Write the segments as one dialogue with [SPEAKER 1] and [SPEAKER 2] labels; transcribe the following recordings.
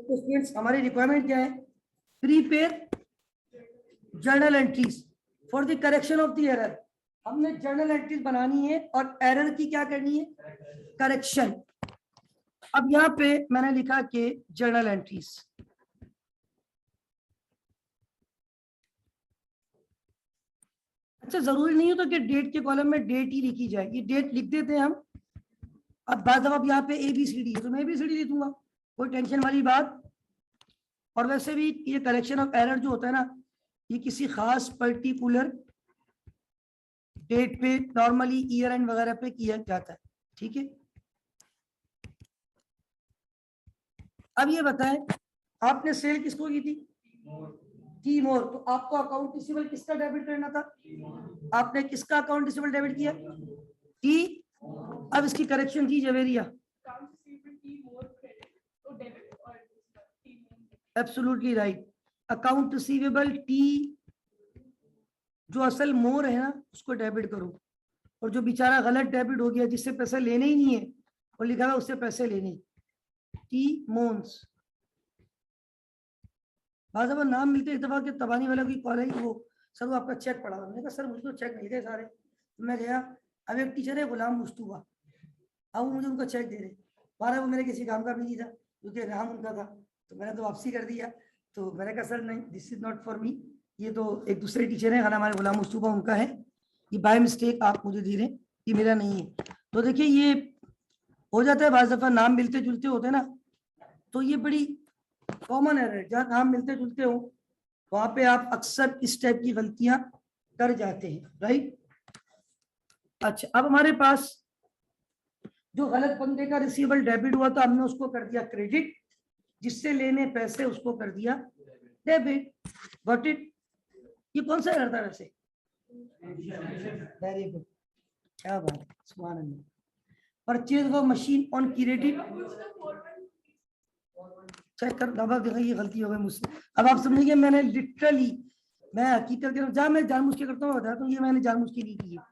[SPEAKER 1] तो स्टूडेंट्स हमारी रिक्वायरमेंट क्या है? Prepare journal entries for the correction of the error. हमने जर्नल एंट्रीज बनानी है और एरर की क्या करनी है? करेक्शन। अब यहाँ पे मैंने लिखा कि जर्नल एंट्रीज, अच्छा जरूरी नहीं हो तो कि डेट के कॉलम में डेट ही लिखी जाए, ये डेट लिख देते हैं हम। अब बात, अब यहाँ पे ABCD है तो मैं ABCD लिख दूंगा, कोई टेंशन वाली बात। और वैसे भी ये करेक्शन ऑफ एरर जो होता है ना, ये किसी खास पर्टिकुलर डेट पे नॉर्मली ईयर एंड वगैरह पे किया जाता है, ठीक है। अब ये बताएं, आपने सेल किसको की थी? टी मोर। तो आपको अकाउंट रिसीवेबल किसका डेबिट करना था? आपने किसका अकाउंट रिसीवेबल डेबिट किया? टी। अब इसकी करेक्शन की Javeria. Absolutely right. Account receivable T, जो असल मोर है ना उसको डेबिट करो, और जो बेचारा गलत डेबिट हो गया जिससे पैसे लेने ही नहीं है और लिखा हुआ उससे पैसे लेने, टी मोन्स। बाद में नाम मिलते एक दफा के तबानी वाला की कॉल है, वो सर वो आपका चेक पड़ा। मैंने कहा सर मुझे तो चेक नहीं थे सारे। तो मैं गया, अब एक टीचर है गुलाम मुस्तफा, अब वो मुझे उनका चेक दे रहे, बारह वो मेरे किसी काम का भी नहीं था क्योंकि नाम उनका था, तो मैंने तो वापसी कर दिया। तो मैंने कहा सर नहीं, this is not for me, ये तो एक दूसरे टीचर है, हमारे गुलाम मुस्तफा उनका है, ये बाय मिस्टेक आप मुझे दे रहे हैं, ये मेरा नहीं है। तो देखिए ये हो जाता है बाज़ दफा, नाम मिलते जुलते होते हैं ना, तो ये बड़ी कॉमन एरर है। जहाँ नाम मिलते जुलते हो वहां पे आप अक्सर इस टाइप की गलतियां कर जाते हैं, राइट। अच्छा, अब हमारे पास जो गलत बंदे का रिसीवेबल डेबिट हुआ था हमने उसको कर दिया क्रेडिट, जिससे लेने पैसे उसको कर दिया डेबिट। Got it? ये कौन सा एरर था वैसे? वेरी गुड, क्या बात है, सुभान अल्लाह। Purchase of machine on credit, check कर, अब देखा ये गलती हो गई मुझसे। अब आप समझिए मैंने लिटरली, मैं हकीकत के जहाँ मैं जानबूझ के करता हूँ बताता हूँ, ये मैंने जानबूझ के नहीं की है,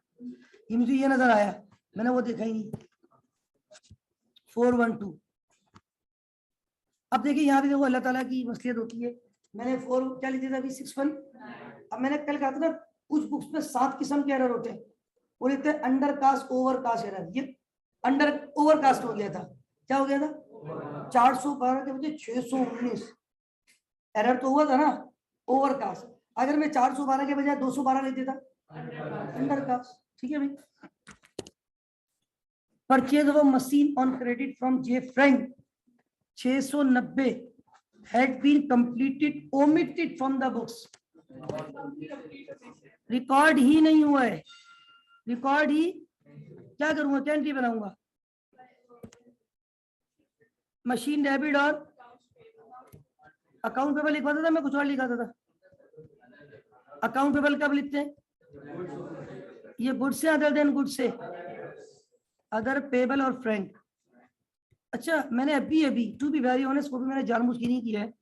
[SPEAKER 1] ये मुझे ये नजर आया, मैंने वो देखा ही नहीं। 412। अब देखिए यहाँ भी देखो अल्लाह ताला की मसलियत होती है। मैंने 4 क्या लिख दिया था अभी? 61। अब मैंने कल कहा था ना कुछ बुक्स में 7 किस्म के एरर होते हैं, वो लिखते हैं under cast over cast error. ये अंडर ओवर कास्ट हो गया था, क्या हो गया था? 412 के बजाय 619 एरर तो हुआ था ना, ओवर कास्ट। अगर मैं 412 के बजाय 212 लिख देता, अंडर कास्ट, ठीक है भाई। Purchase of machine on credit from J Frank 690 had been completed omitted from the books। Record ही नहीं हुआ है, रिकॉर्ड ही, क्या करूंगा, क्या एंट्री बनाऊंगा? मशीन डेबिट और अकाउंट पेबल लिखवाता था मैं, कुछ और लिखाता था। अकाउंट पेबल कब लिखते हैं? ये गुड से अदर देन गुड से, अदर पेबल और फ्रैंक। अच्छा मैंने अभी टू बी वेरी ऑनेस्ट वो भी मैंने जानबूझ के नहीं किया है,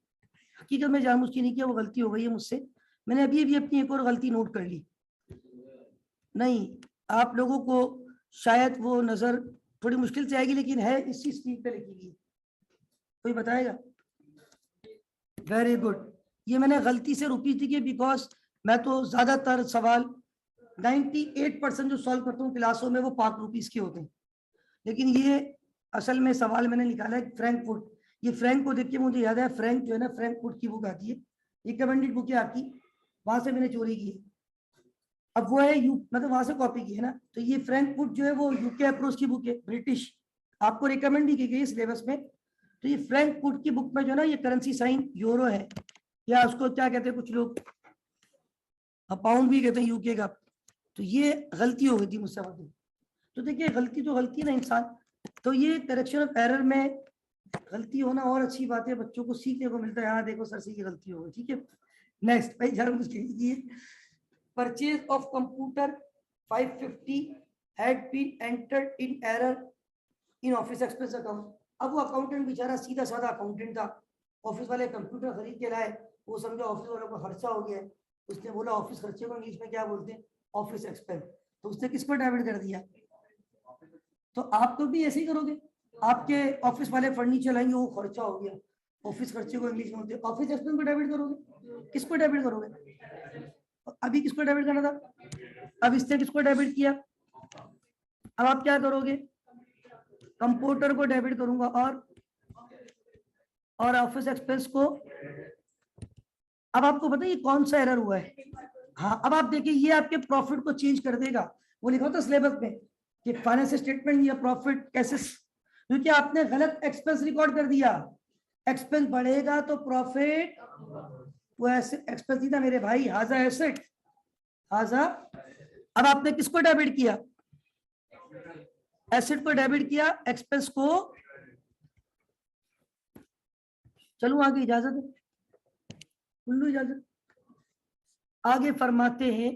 [SPEAKER 1] हकीकत में जानबूझ के नहीं किया, वो गलती हो गई है मुझसे। मैंने अभी अपनी एक और गलती नोट कर ली। नहीं, आप लोगों को शायद वो नजर थोड़ी मुश्किल से आएगी, लेकिन है इसी स्ट्रीट पे लिखी गई, कोई बताएगा? Very good. ये मैंने गलती से रुकी थी कि बिकॉज मैं तो ज्यादातर सवाल 98% जो सॉल्व करता हूँ क्लासों में वो पाक रुपीस के होते हैं, लेकिन ये असल में सवाल मैंने निकाला है फ्रैंकफुट। ये फ्रैंक को देख के मुझे याद है, फ्रैंक जो है ना फ्रैंकफुट की बुक आती है, रिकमेंडेड बुक है आपकी, वहां से मैंने चोरी की है। अब वो है मतलब वहां से कॉपी की है ना, तो ये फ्रैंकफुट जो है वो यूके अप्रोच की बुक है, ब्रिटिश, आपको रिकमेंड भी की गई सिलेबस में। तो ये फ्रैंकफुट की बुक में जो है ना ये करेंसी साइन यूरो है, या उसको क्या कहते हैं कुछ लोग, पाउंड भी कहते हैं यूके का। तो ये गलती हो गई थी मुझसे। तो देखिए गलती तो गलती है ना इंसान, तो ये करेक्शन ऑफ एरर में गलती होना और अच्छी बात है, बच्चों को सीखने को मिलता है, हाँ देखो सर से ये गलती हो गई, ठीक है। नेक्स्ट भाई जरूर कीजिए। Purchase of computer 550 had been entered in error in office expense account. अब वो अकाउंटेंट बेचारा सीधा साधा अकाउंटेंट था, ऑफिस वाले कंप्यूटर खरीद के लाए, वो समझा ऑफिस वालों का खर्चा हो गया है, उसने बोला ऑफिस खर्चे को इंग्लिश में क्या बोलते हैं? Office expense. तो उसने किस पर डेबिट कर दिया? तो आप तो भी ऐसे ही करोगे, आपके ऑफिस वाले फर्नीचर लाएंगे, वो खर्चा हो गया, ऑफिस खर्चे को इंग्लिश में होते हैं ऑफिस एक्सपेंस को डेबिट करोगे, किसको डेबिट करोगे, अभी किसको डेबिट करना था, अब इससे किसको डेबिट किया, अब आप क्या करोगे, कंप्यूटर को डेबिट करूंगा और ऑफिस एक्सपेंस को। अब आपको पता है ये कौन सा एरर हुआ है, हाँ अब आप देखिए ये आपके प्रॉफिट को चेंज कर देगा, वो लिखा होता सिलेबस में कि फाइनेंशियल स्टेटमेंट या प्रॉफिट कैसे, क्योंकि आपने गलत एक्सपेंस रिकॉर्ड कर दिया, एक्सपेंस बढ़ेगा तो प्रॉफिट, वो ऐसे एक्सपेंस नहीं था मेरे भाई, हाजा एसेट, हाजा। अब आपने किसको डेबिट किया, एसेट को डेबिट किया, एक्सपेंस को। चलो आगे, इजाजत है, कुल्लू इजाजत। आगे फरमाते हैं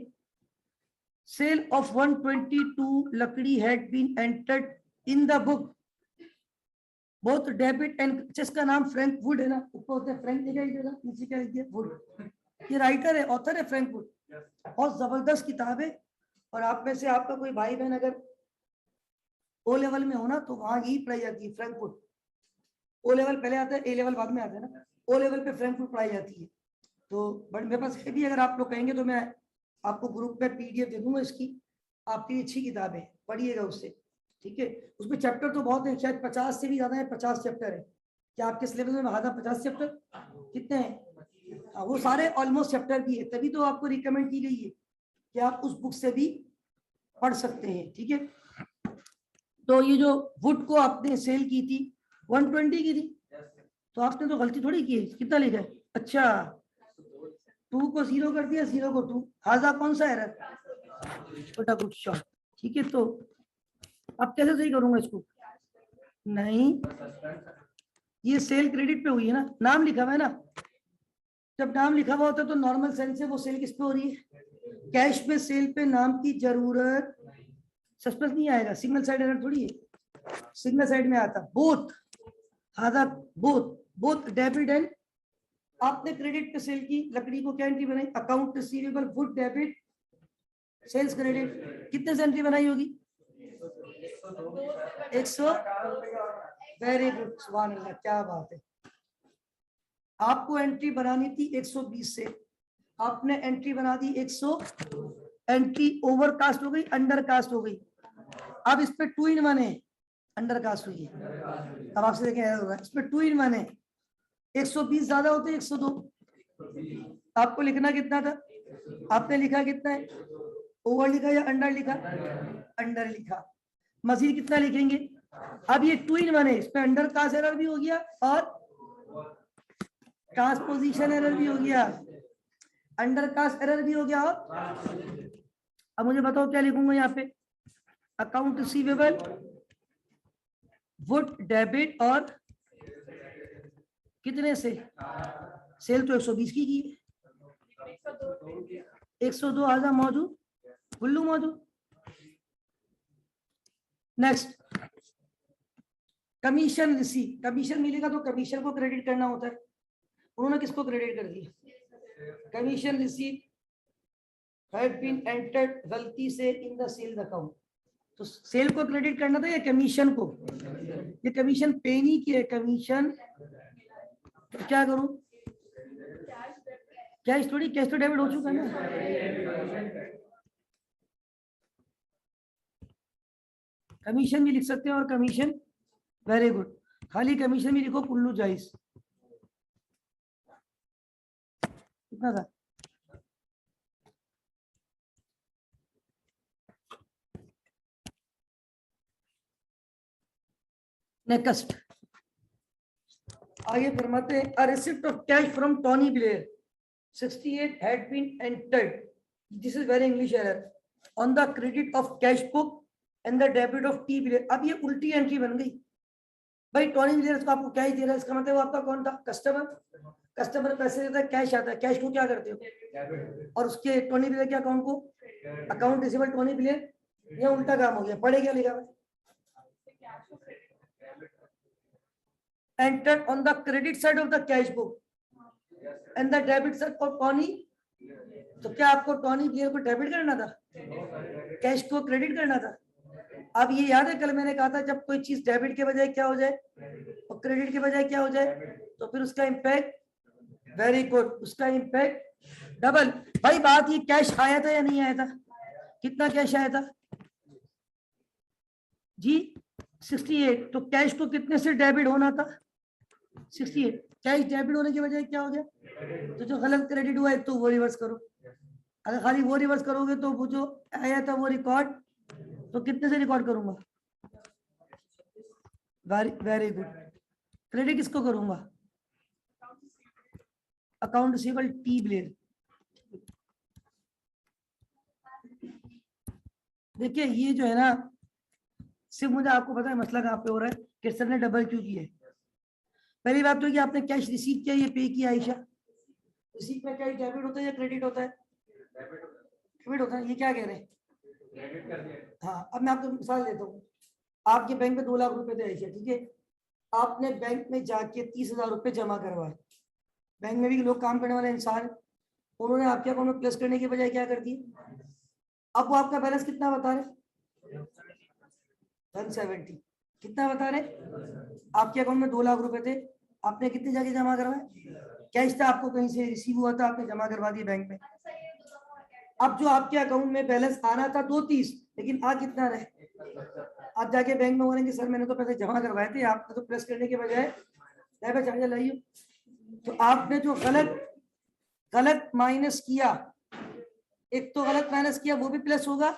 [SPEAKER 1] सेल ऑफ 122 लकड़ी had been entered in the book both debit and, जिसका नाम फ्रैंक वुड है ना, ऊपर होते हैं फ्रैंक लिखा है, नीचे क्या लिखा है वुड, ये राइटर है, ऑथर है फ्रैंक वुड, बहुत जबरदस्त किताब है। और आप में से आपका कोई भाई बहन अगर ओ लेवल में हो ना तो वहां यही पढ़ाई जाती है, फ्रैंक वुड। ओ लेवल पहले आता है, ए लेवल बाद में आता है ना, ओ लेवल पे फ्रैंक वुड पढ़ाई जाती है। तो बट मेरे पास भी अगर आप लोग कहेंगे तो मैं आपको ग्रुप में पीडीएफ दे दूंगा इसकी, आपकी अच्छी किताब है, पढ़िएगा उससे, ठीक है। उसमें चैप्टर तो बहुत है, शायद 50 से भी ज्यादा है, 50 चैप्टर है। क्या आपके सिलेबस में आधा 50 चैप्टर कितने हैं, वो सारे ऑलमोस्ट चैप्टर भी है, तभी तो आपको रिकमेंड की गई है कि आप उस बुक से भी पढ़ सकते हैं, ठीक है। तो ये जो वुड को आपने सेल की थी 120 की थी, तो आपने तो गलती थोड़ी की है, कितना लिखा है, अच्छा 2 को 0 कर दिया, 0 को 2, हाजा कौन सा एरर, छोटा गुड शॉट, ठीक है। तो अब कैसे सही करूंगा इसको, नहीं ये सेल क्रेडिट पे हुई है ना, नाम लिखा हुआ है ना, जब नाम लिखा हुआ होता है तो नॉर्मल सेंस से वो सेल किस पे हो रही है, कैश पे सेल पे नाम की जरूरत, सस्पेंस नहीं आएगा, सिग्नल साइड एरर थोड़ी है, सिग्नल साइड में आता बोथ, हाजा बोथ डेबिट एंड, आपने क्रेडिट पे सेल की लकड़ी को क्या एंट्री बनाई, account receivable would debit sales credit, कितने से एंट्री बनाई होगी, 100, वेरी गुड, सुभान अल्लाह, क्या बात है। आपको एंट्री बनानी थी 120 से, आपने एंट्री बना दी 100, एंट्री ओवर कास्ट हो गई, अंडर कास्ट हो गई, अब इस पे 2 in 1 है, अंडर कास्ट हुई है। अब आपसे देखें होगा इस पे 2 in 1 है, 120 ज्यादा होते 102, आपको लिखना कितना था, आपने लिखा कितना है, ओवर लिखा या अंडर लिखा, अंडर लिखा, मजीद कितना लिखेंगे, अब ये 2 in 1 है, इसमें अंडर कास्ट एरर भी हो गया और ट्रांसपोजिशन एरर भी हो गया, अंडर कास्ट एरर भी हो गया। अब मुझे बताओ क्या लिखूंगा यहाँ पे, अकाउंट रिसीवेबल वुड डेबिट और कितने से, सेल तो 120 की है, 102 आजा मौजूद, गुल्लू मौजूद। नेक्स्ट कमीशन रिसीव, कमीशन मिलेगा तो कमीशन को क्रेडिट करना होता है, उन्होंने किसको क्रेडिट कर दिया, commission receive had been entered गलती से इन द सेल्स अकाउंट, तो सेल को क्रेडिट करना था या कमीशन को, ये कमीशन पे नहीं किया, कमीशन तो क्या करूं, कैश थोड़ी, कैश तो डेबिट हो चुका है ना, कमीशन भी लिख सकते हैं और कमीशन, वेरी गुड, खाली कमीशन भी लिखो, कुल्लू जायज, कितना था, नेक्स्ट आगे फरमाते हैं, a receipt of cash from Tony Blair 68 had been entered, this is very English error, on the credit of cash book and the debit of T Blair। अब ये उल्टी एंट्री बन गई भाई, टॉनी ब्लेयर को आपको कैश दे रहा है, इसका मतलब वो आपका कौन था, कस्टमर, कस्टमर पैसे देता है, कैश आता है, कैश को क्या करते हो, और उसके टॉनी ब्लेयर के अकाउंट को अकाउंट रिसीवेबल टॉनी ब्लेयर, ये उल्टा काम हो गया, पढ़े क्या लिखा है, entered on the credit side of the cash book and the debit side of Tony, तो क्या आपको टॉनी ब्लेयर को डेबिट करना था, कैश को क्रेडिट करना था। अब ये याद है कल मैंने कहा था जब कोई चीज डेबिट के बजाय क्या हो जाए और क्रेडिट के बजाय क्या हो जाए, तो फिर उसका इम्पैक्ट वेरी गुड, उसका इम्पैक्ट डबल। भाई बात ये कैश आया था या नहीं आया था? कितना कैश आया था जी? 68। तो कैश को कितने से डेबिट होना था? 68। कैश डेबिट होने की वजह क्या हो गया? तो जो गलत क्रेडिट हुआ है तो वो रिवर्स करो। अगर खाली वो रिवर्स करोगे तो वो जो आया था वो रिकॉर्ड, तो कितने से रिकॉर्ड करूंगा? Very good. क्रेडिट किसको करूंगा? Account receivable T blade. देखिए ये जो है ना, सिर्फ मुझे आपको पता है मसला कहाँ पे हो रहा है कि सर ने डबल क्यों किया है। पहली बात तो कि आपने कैश रिसीव किया, ये पे किया। आयशा, रिसीव में कैश डेबिट होता है या क्रेडिट होता है? डेबिट होता है। ये क्या कह रहे हैं? हाँ, अब मैं आपको मिसाल देता हूँ। आपके बैंक में 2 लाख रुपए थे आयशा, ठीक है। आपने बैंक में जाके 30,000 रुपए जमा करवाए। बैंक में भी लोग काम करने वाले इंसान, उन्होंने आपके अकाउंट में प्लस करने के बजाय क्या कर दिया? अब वो आपका बैलेंस कितना बता रहे? 170। कितना बता रहे? आपके अकाउंट में 2 लाख रुपए थे, आपने कितने जाके जमा करवाए? कैश था आपको कहीं से रिसीव हुआ था, आपने जमा करवा दिया बैंक में। अब जो आपके अकाउंट में बैलेंस आना था 230, लेकिन आ कितना रहे? आप जाके बैंक में बोलेंगे सर मैंने तो पैसे जमा करवाए थे, आपने तो प्लस करने के बजाय डेबिट चार्ज लाइए। तो आपने जो गलत माइनस किया, एक तो गलत माइनस किया वो भी प्लस होगा,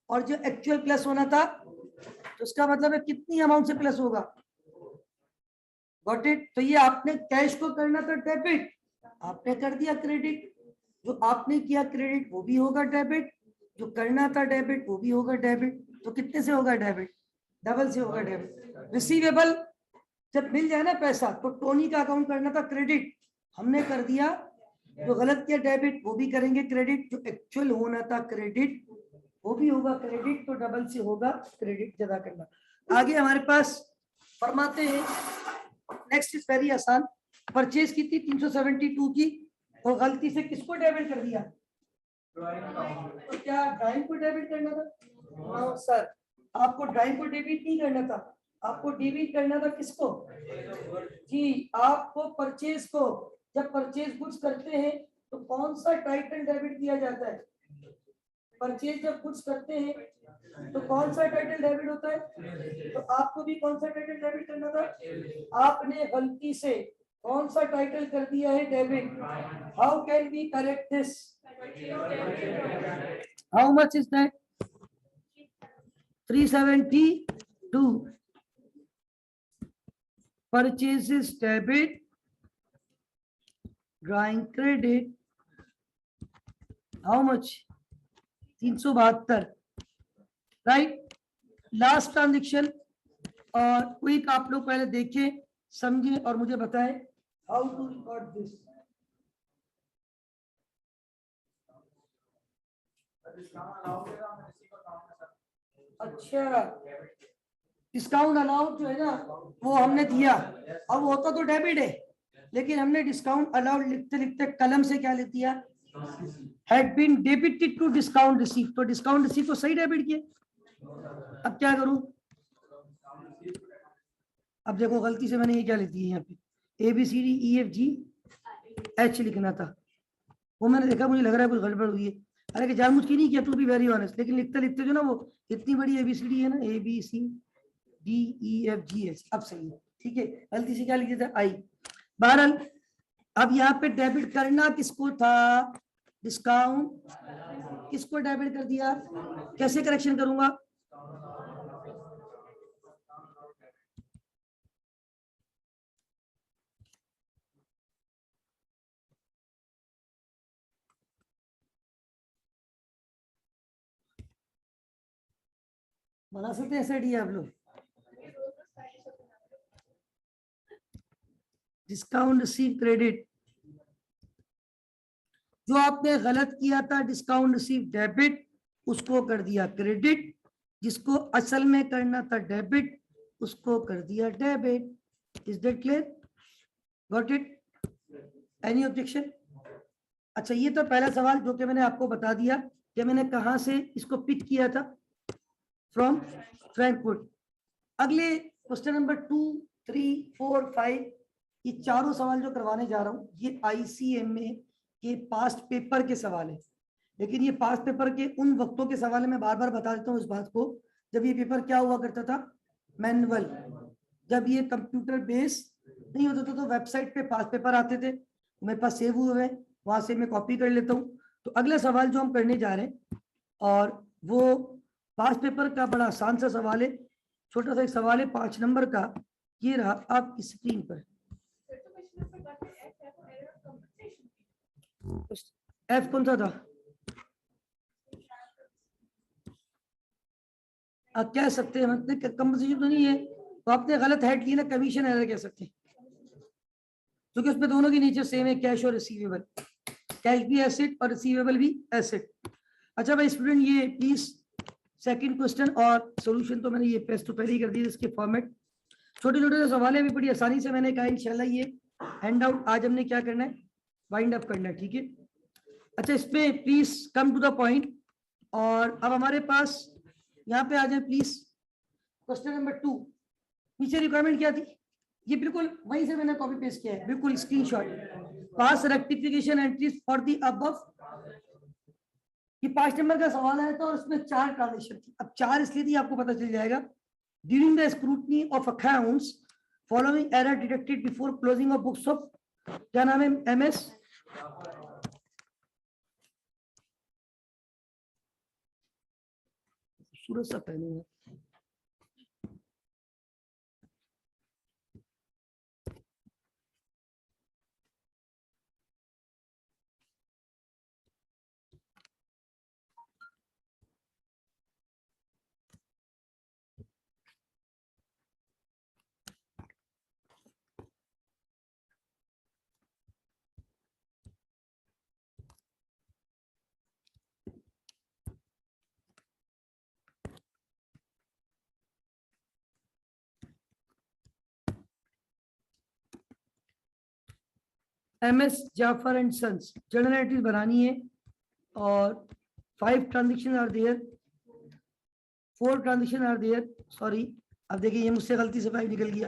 [SPEAKER 1] और जो एक्चुअल प्लस होना था तो उसका मतलब है कितनी अमाउंट से प्लस होगा। Got it? तो ये आपने कैश को करना था डेबिट, आपने कर दिया क्रेडिट। जो आपने किया क्रेडिट वो भी होगा डेबिट, जो करना था डेबिट वो भी होगा डेबिट। तो कितने से होगा डेबिट? डबल से होगा डेबिट। रिसीवेबल जब मिल जाए ना पैसा, तो टोनी का अकाउंट करना था क्रेडिट, हमने कर दिया। जो गलत किया डेबिट वो भी करेंगे क्रेडिट, जो एक्चुअल होना था क्रेडिट वो भी होगा क्रेडिट, तो डबल से होगा क्रेडिट जमा करना। आगे हमारे पास फरमाते हैं, नेक्स्ट इज वेरी आसान। परचेज की थी 372 की, और गलती से किसको डेबिट कर दिया? तो क्या ड्राइंग को डेबिट करना था? नो सर, आपको ड्राइंग को डेबिट नहीं करना था, आपको डेबिट करना था किसको जी? आपको परचेज को। जब परचेज गुड्स करते हैं तो कौन सा टाइटल डेबिट किया जाता है? परचेज जब गुड्स करते हैं तो कौन सा टाइटल डेबिट होता है? तो आपको भी कौन सा टाइटल डेबिट करना था? आपने गलती से कौन सा टाइटल कर दिया है debit? How can we correct this? How much is that? 372 purchases debit, drawing credit. How much? 372, right. Last transaction, और क्विक आप लोग पहले देखें, समझें और मुझे बताएं हाउ टू रिकॉर्ड दिस। अच्छा, डिस्काउंट अलाउड जो है ना वो हमने दिया, अब होता तो डेबिट है, लेकिन हमने डिस्काउंट अलाउड लिखते लिखते कलम से क्या लिख दिया? Had been debited to discount receive. तो डिस्काउंट रिसीव तो सही डेबिट किए। अब क्या करूं? अब देखो गलती से मैंने ये क्या लिख दी है यहाँ पे, ABCDEFGH लिखना था, वो मैंने देखा, मुझे लग रहा है कुछ गड़बड़ हुई है। हालांकि जानबूझ के नहीं किया, टू बी वेरी ऑनेस्ट, लेकिन लिखते लिखते जो ना वो इतनी बड़ी ABCD है ना, ABCDEFGH, अब सही है, ठीक है। गलती से क्या लिख दिया था? आई। बहरहाल अब यहाँ पे डेबिट करना किसको था? डिस्काउंट। किसको डेबिट कर दिया? कैसे करेक्शन करूंगा? बना सकते हैं SID आप लोग? डिस्काउंट रिसीव क्रेडिट, जो आपने गलत किया था डिस्काउंट रिसीव डेबिट, उसको कर दिया क्रेडिट, जिसको असल में करना था डेबिट उसको कर दिया debit. Is that clear? Got it? Any objection? अच्छा, ये तो पहला सवाल जो कि मैंने आपको बता दिया कि मैंने कहां से इसको पिक किया था, फ्रॉम फ्रैंकफर्ट। अगले क्वेश्चन नंबर 2, 3, 4, 5 ये चारों सवाल जो करवाने जा रहा हूँ ये ICMA के पास्ट पेपर के सवाल है, लेकिन ये पास्ट पेपर के उन वक्तों के सवाल है। मैं बार बार बता देता हूँ इस बात को, जब ये पेपर क्या हुआ करता था, मैनुअल, जब ये कंप्यूटर बेस नहीं होता था तो वेबसाइट पे पास्ट पेपर आते थे, मेरे पास सेव हुए हैं, वहां से मैं कॉपी कर लेता हूँ। तो अगला सवाल जो हम करने जा रहे हैं और वो पास्ट पेपर का बड़ा आसान सा सवाल है, छोटा सा एक सवाल है 5 नंबर का, ये रहा आपकी स्क्रीन पर। F कौन सा था? आप कह सकते हैं मतलब कंपनसेशन तो नहीं है, तो आपने गलत हेड की ना, कमीशन एरर कह सकते हैं, क्योंकि उसमें दोनों के नीचे सेम है, कैश और रिसीवेबल, कैश भी एसेट और रिसीवेबल भी एसेट। अच्छा भाई स्टूडेंट, ये प्लीज सेकंड क्वेश्चन और सॉल्यूशन तो मैंने ये पेस्ट तो पहले ही कर दिया, इसके फॉर्मेट छोटे छोटे से सवाल है, अभी बड़ी आसानी से मैंने कहा इंशाल्लाह ये हैंड आउट आज हमने क्या करना है, वाइंड अप करना है, ठीक है। अच्छा इसमें please come to the point, और अब हमारे पास यहाँ पे आ जाए प्लीज क्वेश्चन नंबर 2। नीचे रिक्वायरमेंट क्या थी, ये बिल्कुल वहीं से मैंने कॉपी पेस्ट किया है, बिल्कुल screenshot, pass rectification entries for the above. ये 5 नंबर का सवाल आया था और उसमें 4 ट्रांजेक्शन थी। अब 4 इसलिए थी, आपको पता चल जाएगा, during the scrutiny of accounts following error detected before closing of books of, क्या नाम है, MS सूरज सा पहने हैं। MS Jafar and sons journal entries बनानी है, और 5 transaction are there, 4 transaction are there, sorry अब देखिए ये मुझसे गलती से 5 निकल गया,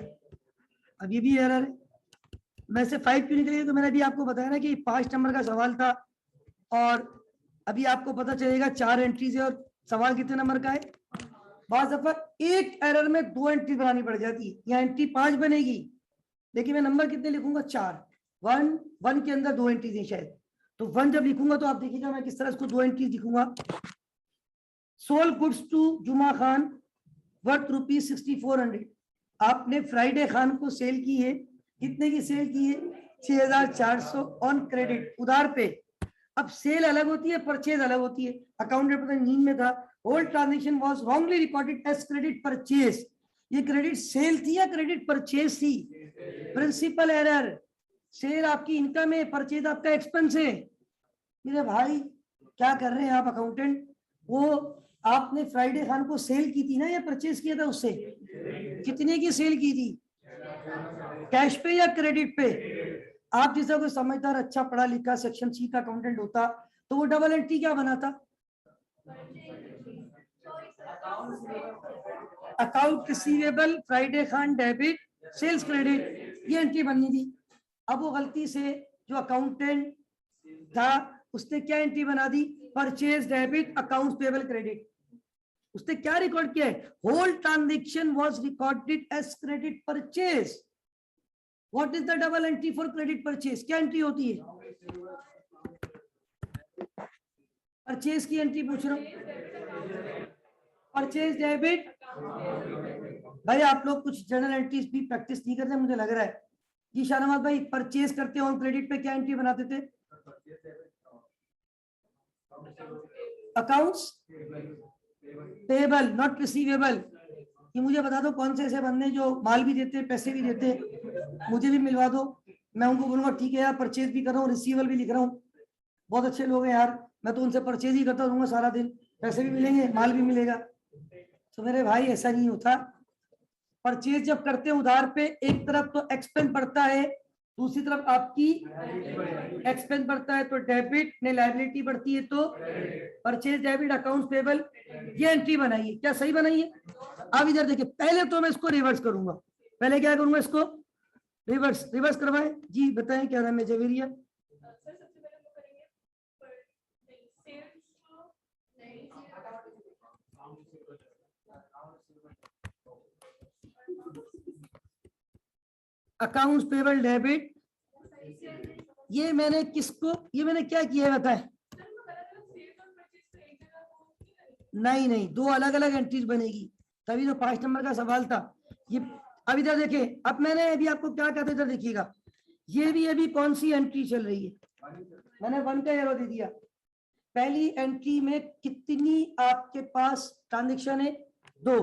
[SPEAKER 1] अब ये भी एरर है, मैं से 5 क्यों निकल गया, तो मैंने अभी आपको बताया ना कि 5 नंबर का सवाल था, और अभी आपको पता चलेगा 4 एंट्रीज है और सवाल कितने नंबर का है। बात दफा एक एरर में 2 एंट्री बनानी पड़ जाती है, यहाँ एंट्री 5 बनेगी, लेकिन मैं नंबर कितने लिखूंगा, 4, 1 के अंदर 2 एंट्रीज है शायद, तो 1 जब लिखूंगा तो आप देखिएगा मैं किस तरह इसको 2 एंट्रीज लिखूंगा। सोल्ड गुड्स टू जुमा खान वर्थ ₹6400, आपने फ्राइडे खान को सेल की है, कितने की सेल की है, 6400 ऑन क्रेडिट, उधार पे। अब सेल अलग होती है, परचेज अलग होती है, अकाउंट पता नींद में था, whole transaction was wrongly recorded as credit purchase, ये क्रेडिट सेल थी या क्रेडिट परचेज थी, प्रिंसिपल एरर, सेल आपकी इनकम है, परचेज आपका एक्सपेंस है। मेरे भाई क्या कर रहे हैं आप अकाउंटेंट, वो आपने फ्राइडे खान को सेल की थी ना या परचेज किया था उससे, कितने की सेल की थी, कैश पे या क्रेडिट पे। आप जैसा कोई समझदार अच्छा पढ़ा लिखा सेक्शन C का अकाउंटेंट होता तो वो डबल एंट्री क्या बनाता, account receivable Friday Khan debit sales credit, ये एंट्री बननी थी। अब वो गलती से जो अकाउंटेंट था उसने क्या एंट्री बना दी, purchase debit account payable credit, उसने क्या रिकॉर्ड किया है, whole transaction was recorded as credit purchase. What is the double entry for credit purchase, क्या एंट्री होती है, परचेज की एंट्री पूछ रहा हूं, परचेज डेबिट। भाई आप लोग कुछ जर्नल एंट्रीज भी प्रैक्टिस नहीं करते मुझे लग रहा है। जी शाहनवाज भाई, परचेज करते ऑन क्रेडिट पे क्या एंट्री बनाते थे, अकाउंट्स पेबल नॉट रिसीवेबल। ये मुझे बता दो कौन से ऐसे बंदे जो माल भी देते पैसे भी देते, मुझे भी मिलवा दो, मैं उनको बोलूंगा ठीक है यार परचेज भी कर रहा हूँ रिसीवेबल भी लिख रहा हूँ, बहुत अच्छे लोग हैं यार, मैं तो उनसे परचेज ही करता रहूंगा सारा दिन, पैसे भी मिलेंगे माल भी मिलेगा। तो मेरे भाई ऐसा नहीं होता, परचेज जब करते हैं उधार पे एक तरफ तो एक्सपेंस बढ़ता है, दूसरी तरफ आपकी एक्सपेंस बढ़ता है, तो डेबिट ने लायबिलिटी बढ़ती है, तो परचेज डेबिट अकाउंट्स पेबल, ये एंट्री बनाइए, क्या सही बनाइए। अब इधर देखिए, पहले तो मैं इसको रिवर्स करूंगा, पहले क्या करूंगा, इसको रिवर्स रिवर्स करवाएं जी, बताएं क्या नाम है जवेरिया। अकाउंट्स पेबल डेबिट, ये मैंने किसको, ये मैंने क्या किया है बताएं। नहीं नहीं, दो अलग अलग एंट्रीज बनेगी, तभी तो 5 नंबर का सवाल था ये। अब इधर देखिए, अब मैंने अभी आपको क्या कहते इधर देखिएगा, ये भी अभी कौन सी एंट्री चल रही है, मैंने 1 का एरो दे दिया। पहली एंट्री में कितनी आपके पास ट्रांजेक्शन है, 2।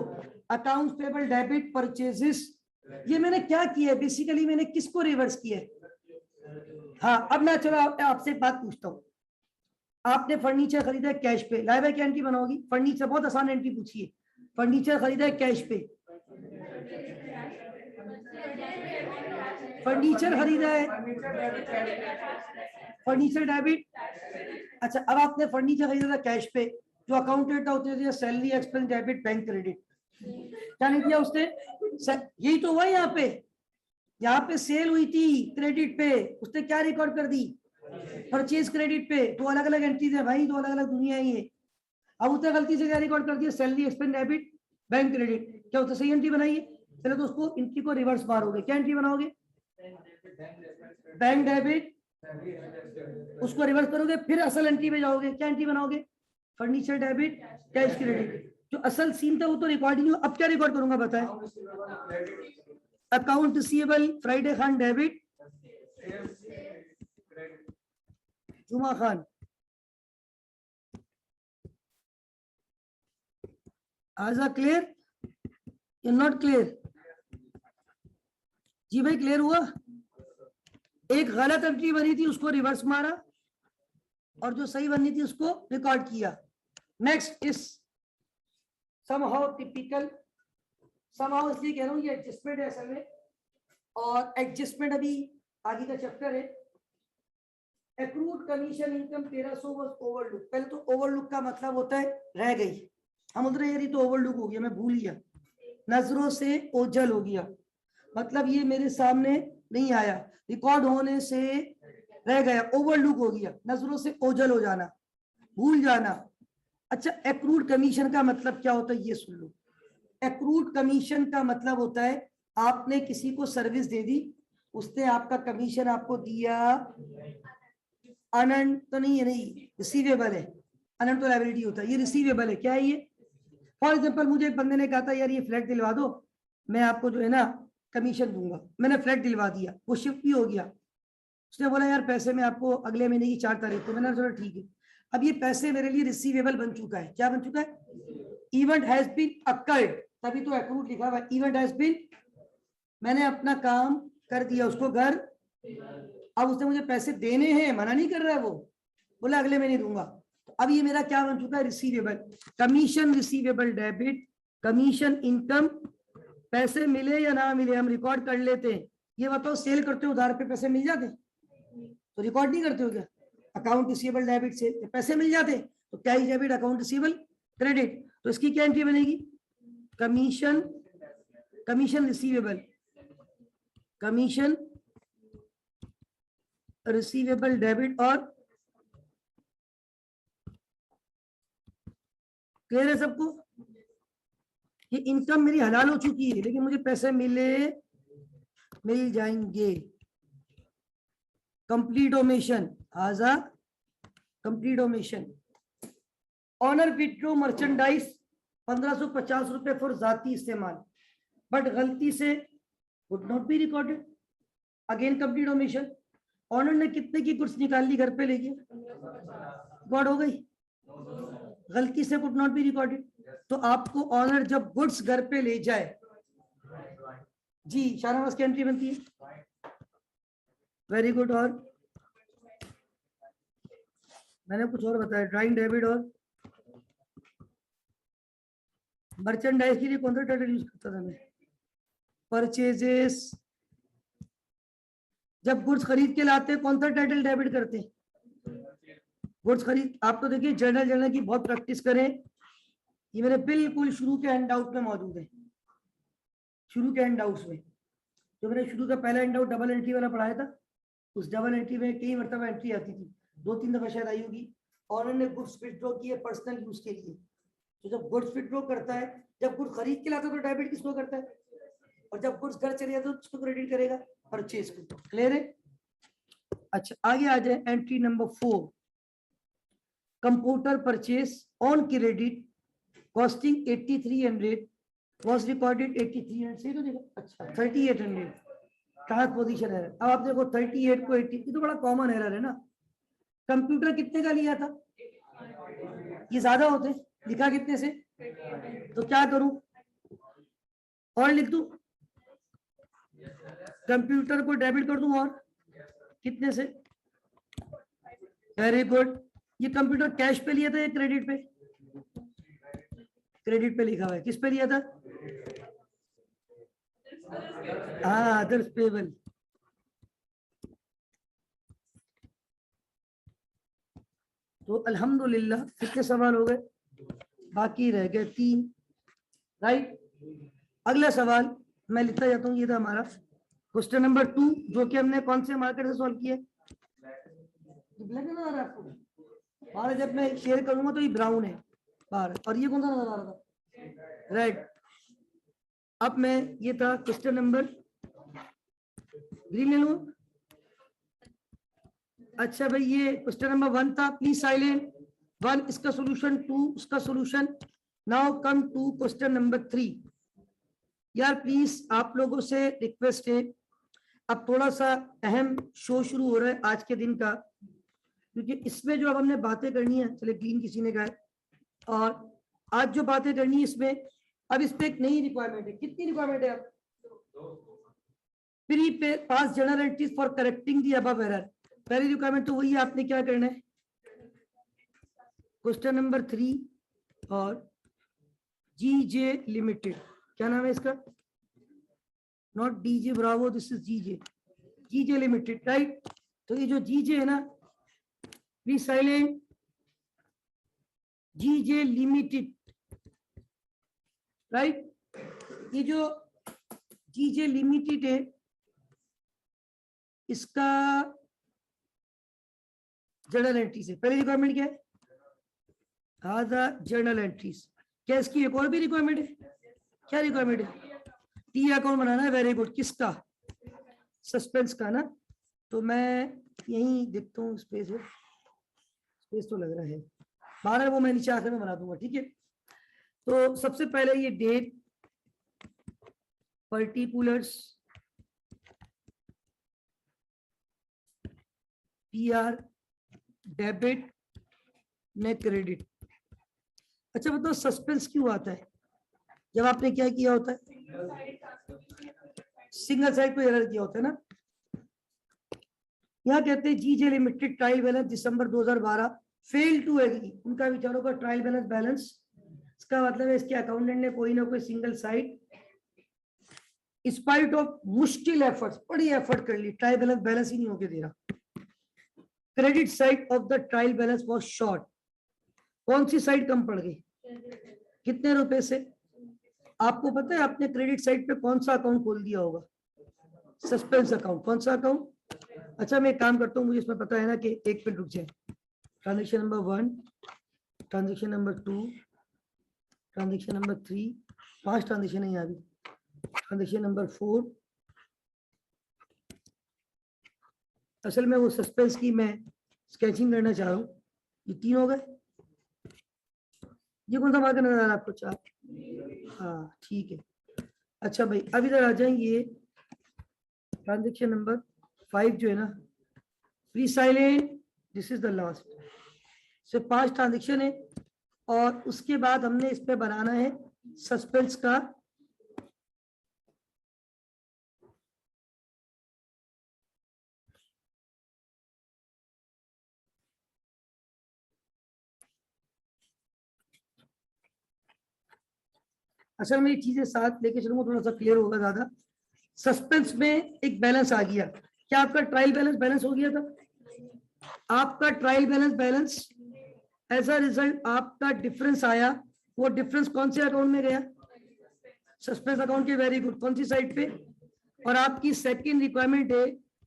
[SPEAKER 1] अकाउंट्स पेबल डेबिट परचेजेस, ये मैंने क्या किया है, बेसिकली मैंने किसको रिवर्स किया है। हाँ, अब मैं चलो आपसे एक बात पूछता हूँ, आपने फर्नीचर खरीदा है कैश पे, लाइव क्या एंट्री बनाओगी, फर्नीचर बहुत आसान एंट्री पूछी है, फर्नीचर खरीदा है कैश पे, फर्नीचर खरीदा है, फर्नीचर डेबिट। अच्छा, अब आपने फर्नीचर खरीदा था कैश पे, जो अकाउंटेड होते थे salary expense debit bank credit, क्या नहीं किया उसने, यही तो हुआ यहाँ पे सेल हुई थी क्रेडिट पे, उसने क्या रिकॉर्ड कर दी, परचेज क्रेडिट पे। दो अलग अलग एंट्रीज है भाई, दो अलग अलग दुनिया है ये। अब उसने गलती से क्या रिकॉर्ड कर दिया, salary expense debit bank credit, क्या होता सही एंट्री बनाइए। चलो तो उसको एंट्री को रिवर्स मारोगे, क्या एंट्री बनाओगे, बैंक डेबिट, उसको रिवर्स करोगे, फिर असल एंट्री पे जाओगे, क्या एंट्री बनाओगे, फर्नीचर डेबिट कैश क्रेडिट। जो असल सीन था वो तो रिकॉर्डिंग, अब क्या रिकॉर्ड करूंगा बताएं, account receivable Friday Khan debit, जुमा खान, आजा क्लियर या नॉट क्लियर जी भाई, क्लियर हुआ। एक गलत एंट्री बनी थी उसको रिवर्स मारा, और जो सही बनी थी उसको रिकॉर्ड किया। Next is somehow typical, somehow इसलिए कह रहा हूँ ये एडजस्टमेंट है असल में, और एडजस्टमेंट अभी आगे का चैप्टर है। Accrued commission income 1300 was overlook, पहले तो ओवरलुक का मतलब होता है रह गई, हम उधर यार तो ओवरलुक हो गया, मैं भूल गया, नजरों से ओझल हो गया, मतलब ये मेरे सामने नहीं आया, रिकॉर्ड होने से रह गया, ओवरलुक हो गया, नजरों से ओझल हो जाना, भूल जाना। अच्छा, एक्रूड कमीशन का मतलब क्या होता है ये सुन लो। एक्रूड कमीशन का मतलब होता है आपने किसी को सर्विस दे दी, उसने आपका कमीशन आपको दिया, अनंत तो नहीं है, नहीं रिसीवेबल है, अनंत तो लायबिलिटी होता है, ये रिसीवेबल है, क्या है ये। फॉर एग्जांपल मुझे एक बंदे ने कहा था यार ये फ्लैट दिलवा दो, मैं आपको जो है ना कमीशन दूंगा, मैंने फ्लैट दिलवा दिया, वो शिफ्ट भी हो गया, उसने बोला यार पैसे मैं आपको अगले महीने की 4 तारीख को, मैंने चलो ठीक है। अब ये पैसे मेरे लिए रिसीवेबल बन चुका है, क्या बन चुका है, इवेंट हैज बीन अकर्ड, तभी तो एक्रूड लिखा हुआ है, इवेंट हैज बीन, मैंने अपना काम कर दिया, उसको घर, अब उसने मुझे पैसे देने हैं, मना नहीं कर रहा है वो, बोला अगले महीने दूंगा, तो अब ये मेरा क्या बन चुका है, receivable. Commission receivable debit, commission income, पैसे मिले या ना मिले हम रिकॉर्ड कर लेते हैं। ये बताओ सेल करते हो उधार पे पैसे मिल जाते तो रिकॉर्ड नहीं करते हो क्या, अकाउंट रिसीवेबल डेबिट से पैसे मिल जाते तो cash debit account receivable credit, तो इसकी क्या एंट्री बनेगी, commission, commission receivable, commission receivable debit, और क्लियर है सबको, ये इनकम मेरी हलाल हो चुकी है लेकिन मुझे पैसे मिल जाएंगे। कंप्लीट ओमेशन, आजा complete omission, owner withdraw merchandise 1550 रुपए फॉर जाती इस्तेमाल, बट गलती से would not be recorded, again complete omission, owner ने कितने की गुड्स निकाल ली घर पे लेके, रिकॉर्ड हो गई, गलती से कुड नॉट बी रिकॉर्डेड। तो आपको ऑनर जब गुड्स घर पे ले जाए जी, शाहनवाज की एंट्री बनती है, वेरी गुड। और मैंने कुछ और बताया, ड्राइंग डेबिट और मर्चेंडाइज के लिए कौन सा टाइटल यूज करता था मैं, परचेजेस, जब गुड्स खरीद के लाते कौन सा टाइटल डेबिट करते हैं, गुड्स खरीद। आप तो देखिए जर्नल की बहुत प्रैक्टिस करें, ये मेरे बिल्कुल शुरू के हैंड आउट में मौजूद है, शुरू के हैंड आउट्स में, जो मैंने शुरू का पहला हैंड आउट डबल एंट्री वाला पढ़ाया था, उस डबल एंट्री में कई मरतबा एंट्री आती थी, 2-3 दफा शायद आई होगी, और उन्होंने गुड्स विथड्रॉ किए पर्सनल यूज के लिए। तो जब गुड्स विथड्रॉ करता है, जब गुड्स खरीद के लाता है तो डेबिट किसको करता है, और जब गुड्स घर चले जाते तो किसको क्रेडिट करेगा, परचेज को। क्लियर है? अच्छा आगे आ जाए, entry number 4, computer purchase on credit costing 8300 was recorded 8300 सही तो देखो, अच्छा 3800 ट्रांसपोजिशन एरर। अब आप देखो 38 को 80, ये तो बड़ा कॉमन एरर है ना। कंप्यूटर कितने का लिया था, ये ज्यादा होते, लिखा कितने से, तो क्या करूं, और लिख दूं, कंप्यूटर को डेबिट कर दूं, और कितने से, वेरी गुड। ये कंप्यूटर कैश पे लिया था या क्रेडिट पे, क्रेडिट पे लिखा हुआ है, किस पे लिया था, हाँ अदर्स पेबल। तो अल्हम्दुलिल्लाह कितने सवाल हो गए, बाकी रह गए 3, राइट। अगला सवाल मैं लिखता जाता हूँ, ये था हमारा क्वेश्चन नंबर 2, जो कि हमने कौन से मार्केट से सॉल्व किया, ब्लैक नजर आ रहा है आपको, बाहर जब मैं शेयर करूंगा तो ये ब्राउन है बाहर, और ये कौन सा नजर आ रहा था, रेड। अब मैं, ये था क्वेश्चन नंबर, ग्रीन ले लूं, अच्छा भाई ये क्वेश्चन नंबर 1 था, प्लीज साइलेंट, 1 इसका सॉल्यूशन, 2 उसका solution. Now come to question number 3। यार प्लीज आप लोगों से रिक्वेस्ट है, अब थोड़ा सा अहम शो शुरू हो रहा है आज के दिन का, क्योंकि इसमें जो अब हमने बातें करनी है, चले ग्रीन किसी ने कहा है, और आज जो बातें करनी है इसमें, अब इस पे एक नई रिक्वायरमेंट है। कितनी रिक्वायरमेंट है अब, pre pass journal entries for correcting the above error. पहली रिक्वायरमेंट तो वही है, आपने क्या करना है, क्वेश्चन नंबर 3 और जीजे लिमिटेड, क्या नाम है इसका, not DJ Bravo, this is GJ, GJ limited, right. तो ये जो जीजे है ना, प्लीज साइलेंट, जीजे लिमिटेड, राइट। ये जो जीजे लिमिटेड है, इसका जर्नल एंट्रीज है, पहली रिक्वायरमेंट क्या है, आधा जर्नल एंट्रीज। क्या इसकी एक और भी रिक्वायरमेंट है, क्या रिक्वायरमेंट है, टी अकाउंट बनाना है, वेरी गुड, किसका, सस्पेंस का ना। तो मैं यही देखता हूँ, स्पेस है, स्पेस तो लग रहा है, 12 वो मैं नीचे आखिर में बना दूंगा, ठीक है। तो सबसे पहले ये डेट, पर्टिकुलर्स, पीआर, डेबिट, ने क्रेडिट। अच्छा बताओ सस्पेंस क्यों आता है, जब आपने क्या किया होता है, सिंगल साइड पे एरर किया होता है ना। यहाँ कहते हैं GJ limited trial balance December 2012 fail to agree, उनका विचारों का ट्रायल बैलेंस बैलेंस, इसका मतलब है इसके अकाउंटेंट ने कोई ना कोई सिंगल साइड स्पाइट ऑफ मुश्किल एफर्ट्स, बड़ी एफर्ट कर ली, ट्रायल बैलेंस बैलेंस ही नहीं होके दे रहा। Credit side of the trial balance was short, कौन सी साइड कम पड़ गई, कितने रुपए से, आपको पता है आपने क्रेडिट साइड पे कौन सा अकाउंट खोल दिया होगा, सस्पेंस अकाउंट, कौन सा अकाउंट। अच्छा मैं एक काम करता हूँ, मुझे इसमें पता है ना कि एक मिनट रुक जाए, transaction number 1, transaction number 2, transaction number 3, 5 transaction है यहाँ भी, ट्रांजेक्शन नंबर 4, असल में वो सस्पेंस की मैं स्केचिंग करना चाह रहा हूँ, ये 3 हो गए। ये कौन सा मार्कर नजर आ रहा है आपको, 4, हाँ ठीक है। अच्छा भाई अब इधर आ जाएंगे, ट्रांजेक्शन नंबर 5 जो है ना, please silent, this is the last, सिर्फ 5 ट्रांजेक्शन है, और उसके बाद हमने इस पे बनाना है सस्पेंस का असल में ये चीजें साथ लेके चलूंगा, थोड़ा सा क्लियर होगा ज्यादा। सस्पेंस में एक बैलेंस आ गया, क्या आपका ट्रायल बैलेंस बैलेंस हो गया था, आपका trial balance balance, as a result आपका डिफरेंस आया, वो डिफरेंस कौन से अकाउंट में गया, सस्पेंस अकाउंट के, वेरी गुड, कौन सी साइड पे, और आपकी सेकंड रिक्वायरमेंट है,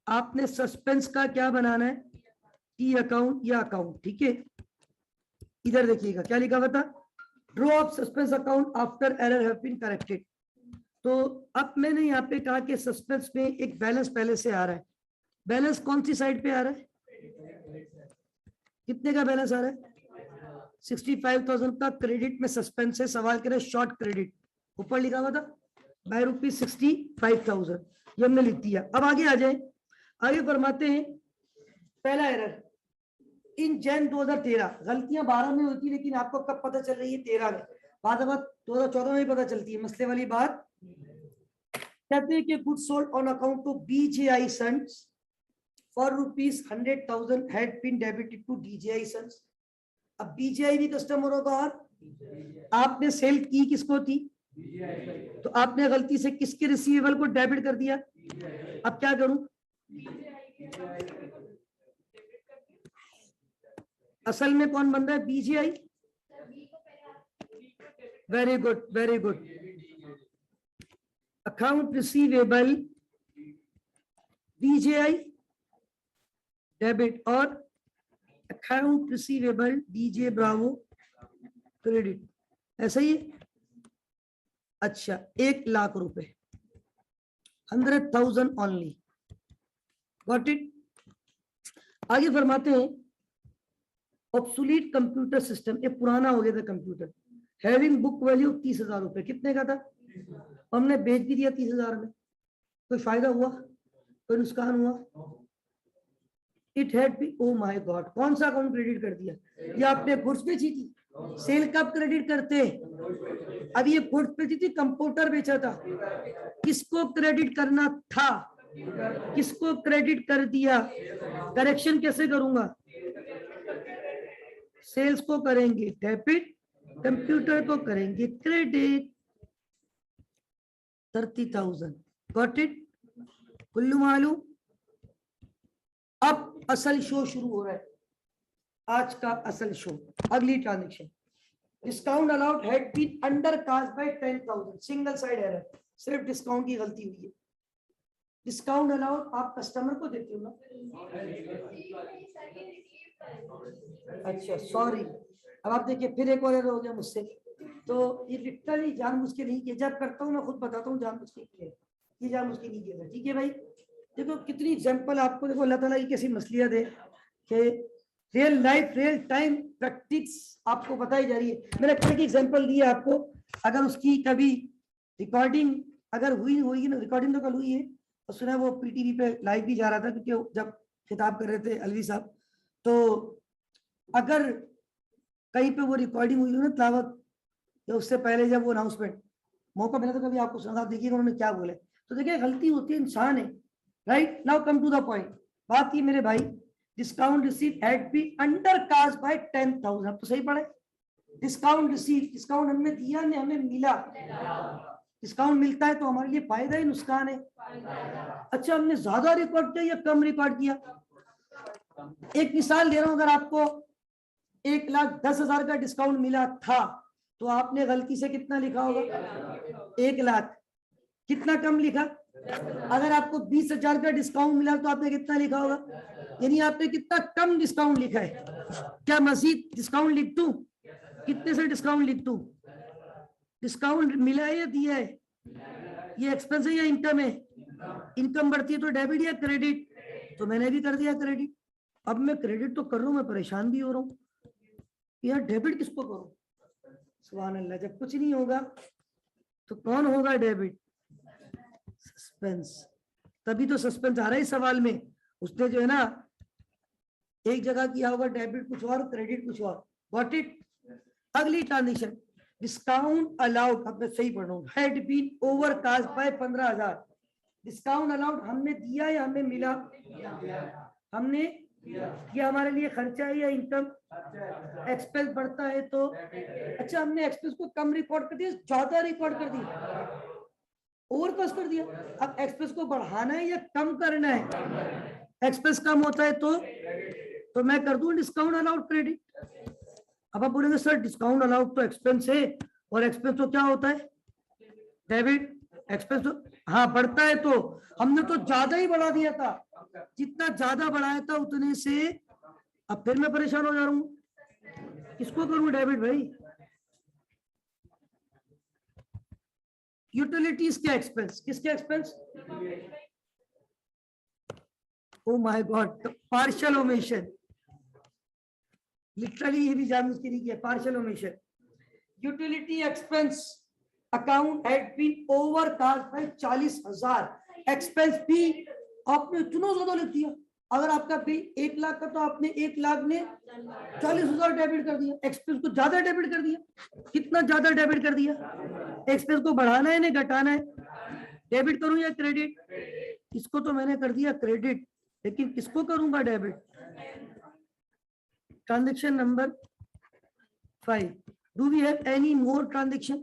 [SPEAKER 1] आपने सस्पेंस का क्या बनाना है, टी अकाउंट या अकाउंट, ठीक है। इधर देखिएगा क्या लिखा हुआ था, draw of suspense account after error have been corrected. तो अब मैंने यहाँ पे कहा कि सस्पेंस में एक बैलेंस पहले से आ रहा है, बैलेंस कौन सी साइड पे आ रहा है, कितने का बैलेंस आ रहा है, 65,000 का क्रेडिट में सस्पेंस है, सवाल करे शॉर्ट क्रेडिट, ऊपर लिखा हुआ था बाय रुपीज 65,000, ये हमने लिख दिया। अब आगे आ जाए, आगे फरमाते हैं पहला एरर इन जैन 2013, गलतियां 12 में होती है लेकिन आपको कब पता चल रही है, 13 में, बाद 2014 में पता चलती है, मसले वाली बात। कहते हैं कि good sold on account to BJI sons for rupees 100,000 had been debited to DJI sons. अब बीजेआई भी कस्टमर होगा और आपने सेल की किसको थी, तो आपने गलती से किसके रिसीवेबल को डेबिट कर दिया। अब क्या करूं, असल में कौन बन रहा है, BJI, very good very good. Account receivable BJI debit और account receivable DJ Bravo credit, ऐसा ही है। अच्छा, 1,00,000 रुपए, 100,000 ओनली, गॉट इट। आगे फरमाते हैं ऑब्सोलीट कंप्यूटर सिस्टम, ये पुराना हो गया था कंप्यूटर, हैविंग बुक वैल्यू 30,000 रुपए, कितने का था, हमने बेच भी दिया 30,000 में, कोई फायदा हुआ, कोई नुकसान हुआ, it had be, oh my God, कौन सा अकाउंट क्रेडिट कर दिया, ये आपने गुड्स बेची थी, सेल कब क्रेडिट करते, अब ये गुड्स बेची थी, कंप्यूटर बेचा था, किसको क्रेडिट करना था, किसको क्रेडिट कर दिया, करेक्शन कैसे करूंगा, सेल्स को करेंगे डेबिट, कंप्यूटर को करेंगे क्रेडिट, 30,000, गॉट इट, कुल्लू मालूम। अब असल शो शुरू हो रहा है, आज का असल शो, अगली transaction, discount allowed had been under cast by 10,000, single side error, सिर्फ डिस्काउंट की गलती हुई है, डिस्काउंट अलाउड आप कस्टमर को देते हो ना, अच्छा सॉरी, अब आप देखिए फिर एक और एरर हो गया मुझसे, तो ये लिटरली जानबूझ के नहीं किया, जब करता हूँ मैं खुद बताता हूँ जानबूझ के किया, ये जानबूझ के नहीं किया, ठीक है भाई। देखो कितनी एग्जांपल आपको, देखो अल्लाह ताला की कैसी मसलियत है कि real life real time practice आपको बताई जा रही है। मैंने कल की एग्जांपल दी है आपको, अगर उसकी कभी रिकॉर्डिंग अगर हुई होगी ना, रिकॉर्डिंग तो कल हुई है, और सुना वो पीटीवी पे लाइव भी जा रहा था, क्योंकि जब खिताब कर रहे थे अलवी साहब, तो अगर कहीं पे वो रिकॉर्डिंग हुई ना तलावत, या उससे पहले जब वो अनाउंसमेंट, मौका मिला तो कभी आपको सुना, देखिएगा उन्होंने क्या बोले, तो देखिए गलती होती है, इंसान है, right. Now come to the point, बात की मेरे भाई, discount receive had be under cast by 10,000, तो सही पढ़े, डिस्काउंट रिसीव, डिस्काउंट हमने दिया ने हमें मिला, डिस्काउंट मिलता है तो हमारे लिए फायदा है नुकसान है, अच्छा हमने ज्यादा रिकॉर्ड किया या कम रिकॉर्ड किया। एक मिसाल दे रहा हूं, अगर आपको 1,10,000 का डिस्काउंट मिला था तो आपने गलती से कितना लिखा होगा, 1,00,000, कितना कम लिखा। अगर आपको 20,000 का डिस्काउंट मिला तो आपने कितना लिखा होगा, यानी आपने कितना कम डिस्काउंट लिखा है। क्या मजीद डिस्काउंट लिख दूं, कितने से डिस्काउंट लिख दूं, डिस्काउंट मिला है या दिया है, ये एक्सपेंस है या इनकम है, इनकम बढ़ती है तो डेबिट या क्रेडिट, तो मैंने भी कर दिया क्रेडिट। अब मैं क्रेडिट तो कर रहा हूं, मैं परेशान भी हो रहा हूँ, यार डेबिट किसको करूं, सुभान अल्लाह, जब कुछ नहीं होगा तो कौन होगा डेबिट, सस्पेंस, तभी तो सस्पेंस आ रहा है इस सवाल में। उसने जो है ना एक जगह किया होगा डेबिट कुछ और क्रेडिट कुछ और, गॉट इट। अगली ट्रांजेक्शन, डिस्काउंट अलाउड, अब मैं सही पढ़ रहा हूँ, had been overcast by 15,000, discount allowed हमने दिया या हमें मिला, हमने, ये हमारे लिए खर्चा है या इनकम, एक्सपेंस बढ़ता है तो, अच्छा हमने एक्सपेंस को कम रिकॉर्ड कर दिया, ज्यादा रिकॉर्ड कर दिया, ओवर कॉस्ट कर दिया। अब एक्सपेंस को बढ़ाना है या कम करना है, एक्सपेंस कम होता है तो मैं कर दूं डिस्काउंट अलाउड क्रेडिट। अब आप बोलेंगे सर डिस्काउंट अलाउड तो एक्सपेंस है, और एक्सपेंस तो क्या होता है, डेबिट, एक्सपेंस तो हाँ बढ़ता है, तो हमने तो ज्यादा ही बढ़ा दिया था, जितना ज्यादा बढ़ाया था उतने से अब फिर मैं परेशान हो जा रहा हूँ, किसको करूँ डेबिट भाई? यूटिलिटीज के एक्सपेंस, किसके expense? Oh my god, partial omission, literally ये भी जानबूझ के नहीं किया, partial omission. Utility expense account had been overcast by 40,000, expense भी आपने इतना ज्यादा लिख दिया। अगर आपका बिल 1 लाख का तो आपने 1 लाख में 40,000 डेबिट कर दिया, एक्सपेंस को ज्यादा डेबिट कर दिया। कितना ज्यादा डेबिट कर दिया? एक्सपेंस को बढ़ाना है नहीं घटाना है? डेबिट करूं या क्रेडिट? इसको तो मैंने कर दिया क्रेडिट, लेकिन किसको करूंगा debit? Transaction number 5, do we have any more transaction?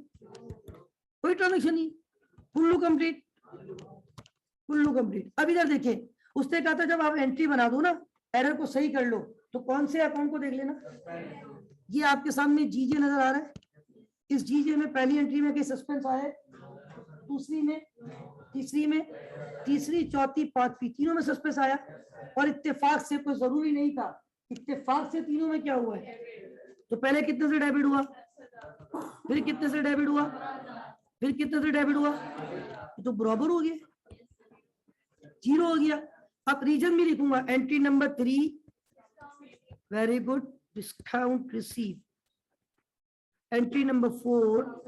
[SPEAKER 1] कोई ट्रांजेक्शन नहीं, फुल्लू कंप्लीट, फुल्लू कंप्लीट। अब इधर देखिए, उसने कहा था जब आप एंट्री बना दो ना, एरर को सही कर लो, तो कौन से अकाउंट को देख लेना। ये आपके सामने जीजे नजर आ रहा है, इस जीजे में पहली एंट्री में कहीं सस्पेंस आया है, दूसरी में, तीसरी में, तीसरी, चौथी, पांचवी, तीनों में सस्पेंस आया। और इत्तेफाक से, कोई जरूरी नहीं था, इत्तेफाक से तीनों में क्या हुआ है? तो पहले कितने से डेबिट हुआ, फिर कितने से डेबिट हुआ, फिर कितने से डेबिट हुआ, तो बराबर हो गया, 0 हो गया। अब रीजन भी लिखूंगा, entry number 3, very good, discount receive. Entry number 4,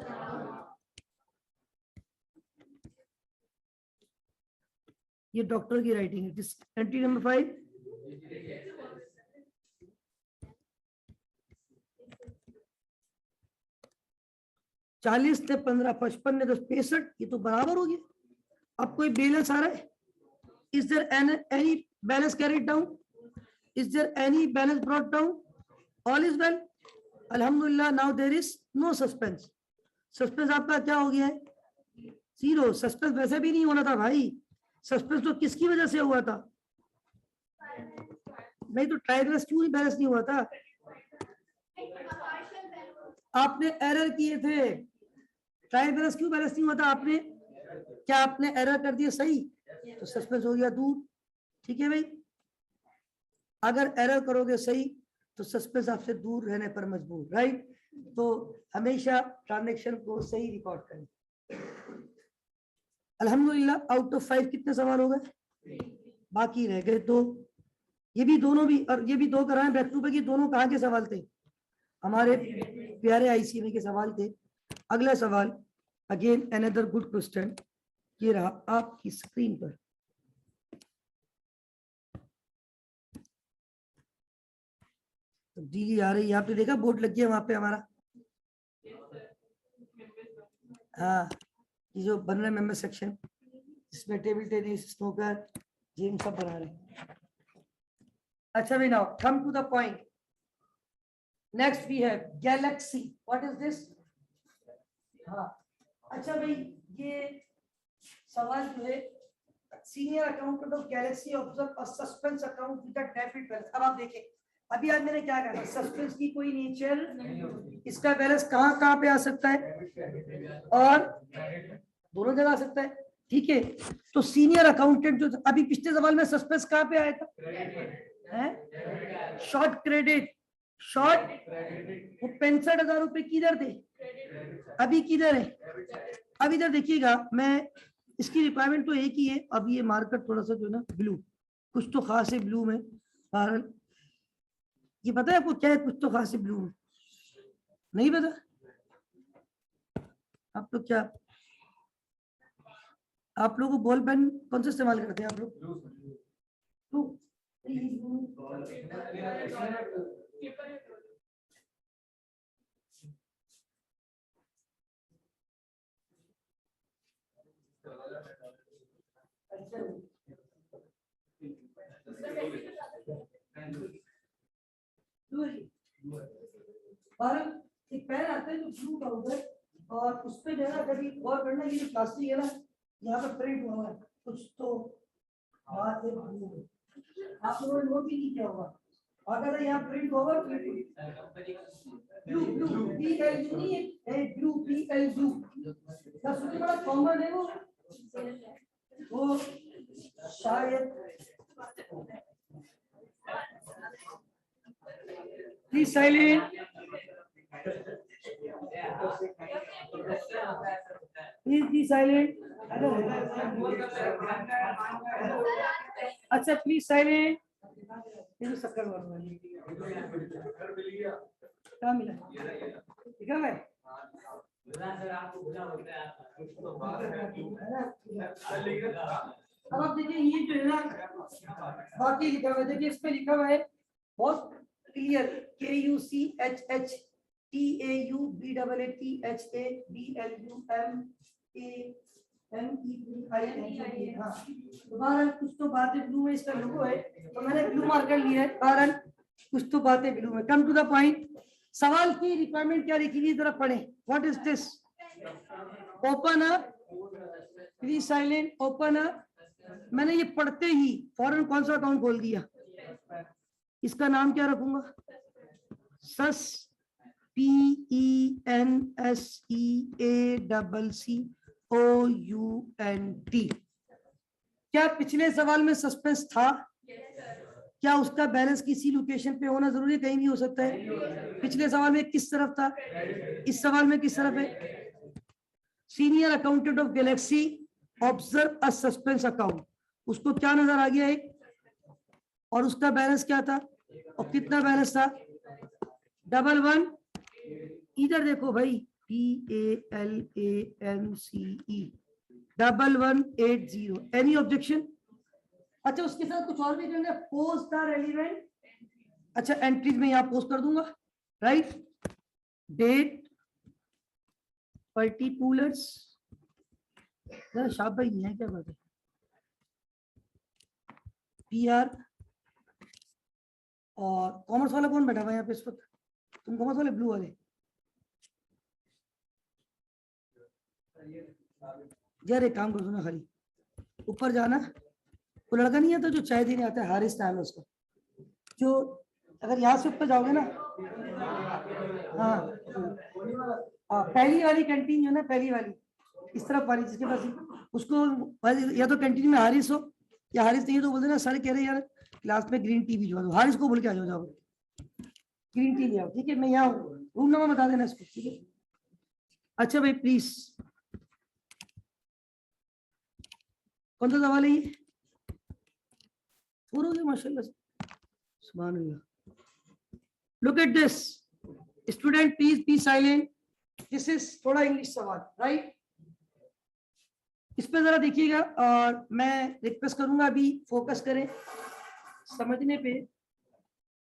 [SPEAKER 1] ये डॉक्टर की राइटिंग है। एंट्री नंबर 5, चालीस ने 15, 55 ने 10, 65, ये तो बराबर हो गया। अब कोई बैलेंस आ रहा है? Is there any balance carried down? Is there any balance brought down? All is well. Alhamdulillah, now there is no suspense. Suspense आपका क्या हो गया है? 0। सस्पेंस वैसे भी नहीं होना था भाई, सस्पेंस तो किसकी वजह से हुआ था? नहीं तो ट्राई बैलेंस क्यों बैलेंस नहीं हुआ था? आपने एरर किए थे, ट्राई बैलेंस क्यों बैलेंस नहीं हुआ था? आपने क्या, आपने एरर कर दिया सही, तो सस्पेंस हो गया दूर। ठीक है भाई, अगर एरर करोगे सही तो सस्पेंस आपसे दूर रहने पर मजबूर, राइट? तो हमेशा ट्रांजैक्शन को सही रिकॉर्ड करें। अल्हम्दुलिल्लाह, आउट ऑफ 5 कितने सवाल हो गए? बाकी रह गए 2। ये भी दोनों भी, और ये भी 2 कराएं बैक टू बैक। ये दोनों कहाँ के सवाल थे? हमारे प्यारे आईसीएमई के सवाल थे। अगला सवाल, अगेन अनदर गुड क्वेश्चन, ये रहा आपकी स्क्रीन पर। तब्दीली आ रही है, आपने देखा बोर्ड लग गया वहां पे हमारा। हाँ, ये जो बन रहा है मेंबर सेक्शन, इसमें टेबल टेनिस, स्नूकर, गेम सब बना रहे हैं। अच्छा भाई, now come to the point. Next we have galaxy. What is this? हाँ, अच्छा भाई, ये सवाल जो है, senior accountant of galaxy observe a suspense account with a debit balance. अब आप देखें, अभी आज मैंने क्या कहा, सस्पेंस की कोई नेचर, इसका बैलेंस कहाँ पे आ सकता है, और दोनों जगह आ सकता है। ठीक है, तो सीनियर अकाउंटेंट जो अभी पिछले सवाल में सस्पेंस कहाँ पे आया था? शॉर्ट क्रेडिट, शॉर्ट, वो 65,000 रुपए किधर थे, अभी किधर है? अब इधर देखिएगा, मैं इसकी रिक्वायरमेंट तो एक ही है। अब ये मार्कर थोड़ा सा जो है ना ब्लू, कुछ तो खास है ब्लू में, कारण ये पता है आपको क्या है? कुछ तो खास है ब्लू में, नहीं पता? आप लोग क्या, आप लोग बॉल पेन कौन सा इस्तेमाल करते हैं आप लोग? एक पेन आता है जो ब्लू का होता है, और उस पे जो है ना, कभी गौर करना, ये जो प्लास्टिक है ना, यहाँ पे प्रिंट हुआ है कुछ तो बात है ब्लू में। आप लोगों ने नोट भी नहीं किया होगा, अगर यहाँ प्रिंट होगा ब्लू, ब्लू BLU नहीं है, ब्लू BLU, सबसे बड़ा कॉमन है वो वो शायद please silent, please be silent. अच्छा प्लीज साइलेंट। ये तो शक्कर क्या मिला ठीक है भाई। अब आप देखिए ये जो है ना बाकी लिखा हुआ है, देखिए इस पे लिखा हुआ है बहुत क्लियर KUCHHTAUBEETABLETHAMAMEINE। हाँ दोबारा कुछ तो बातें ब्लू में इसका लोगो है तो मैंने ब्लू मार्कर लिया है, कारण कुछ तो बातें ब्लू में। कम टू द पॉइंट, सवाल की रिक्वायरमेंट क्या लिखी हुई जरा पढ़े। What is this? Open up, please silent, open up. मैंने ये पढ़ते ही फौरन कौन सा अकाउंट खोल दिया। इसका नाम क्या रखूंगा? सस, PENSEACCOUNT। क्या पिछले सवाल में सस्पेंस था? क्या उसका बैलेंस किसी लोकेशन पे होना जरूरी है? कहीं भी हो सकता है। पिछले सवाल में किस तरफ था, इस सवाल में किस तरफ है? Senior accountant of galaxy observe a suspense account, उसको क्या नजर आ गया एक, और उसका बैलेंस क्या था और कितना बैलेंस था? 11, इधर देखो भाई, PALANCE 1180। Any objection? अच्छा उसके साथ कुछ और भी करना है, पोस्ट द रेलिवेंट। अच्छा एंट्रीज में यहाँ पोस्ट कर दूंगा, राइट? डेट, पर्टिकुलर्स, शाह भाई नहीं है क्या बात है? PR। और कॉमर्स वाला कौन बैठा हुआ है यहाँ पे इस वक्त? तुम कॉमर्स वाले, ब्लू वाले? यार एक काम करो ना, खाली ऊपर जाना। वो लड़का नहीं आता जो चाय देने आता है, हारिस नाम है उसका, जो अगर यहाँ से ऊपर जाओगे ना, हाँ पहली वाली कैंटीन जो है ना, पहली वाली इस तरफ वाली, जिसके पास उसको या तो कैंटीन में हारिस हो, या हारिस नहीं है तो बोल देना सर कह रहे यार क्लास में ग्रीन टी भिजवा दो, हारिस को बोल के आ जाओ, जाओ ग्रीन टी ले आओ, ठीक है? मैं यहाँ हूँ, रूम नंबर बता देना इसको, ठीक है? अच्छा भाई प्लीज, कौन सा सवाल है ये? पूरा माशाल्लाह, सुभान अल्लाह। Look at this student, please be silent. This is थोड़ा इंग्लिश सवाल, राइट? इस पे जरा देखिएगा और मैं रिक्वेस्ट करूंगा अभी फोकस करें समझने पे।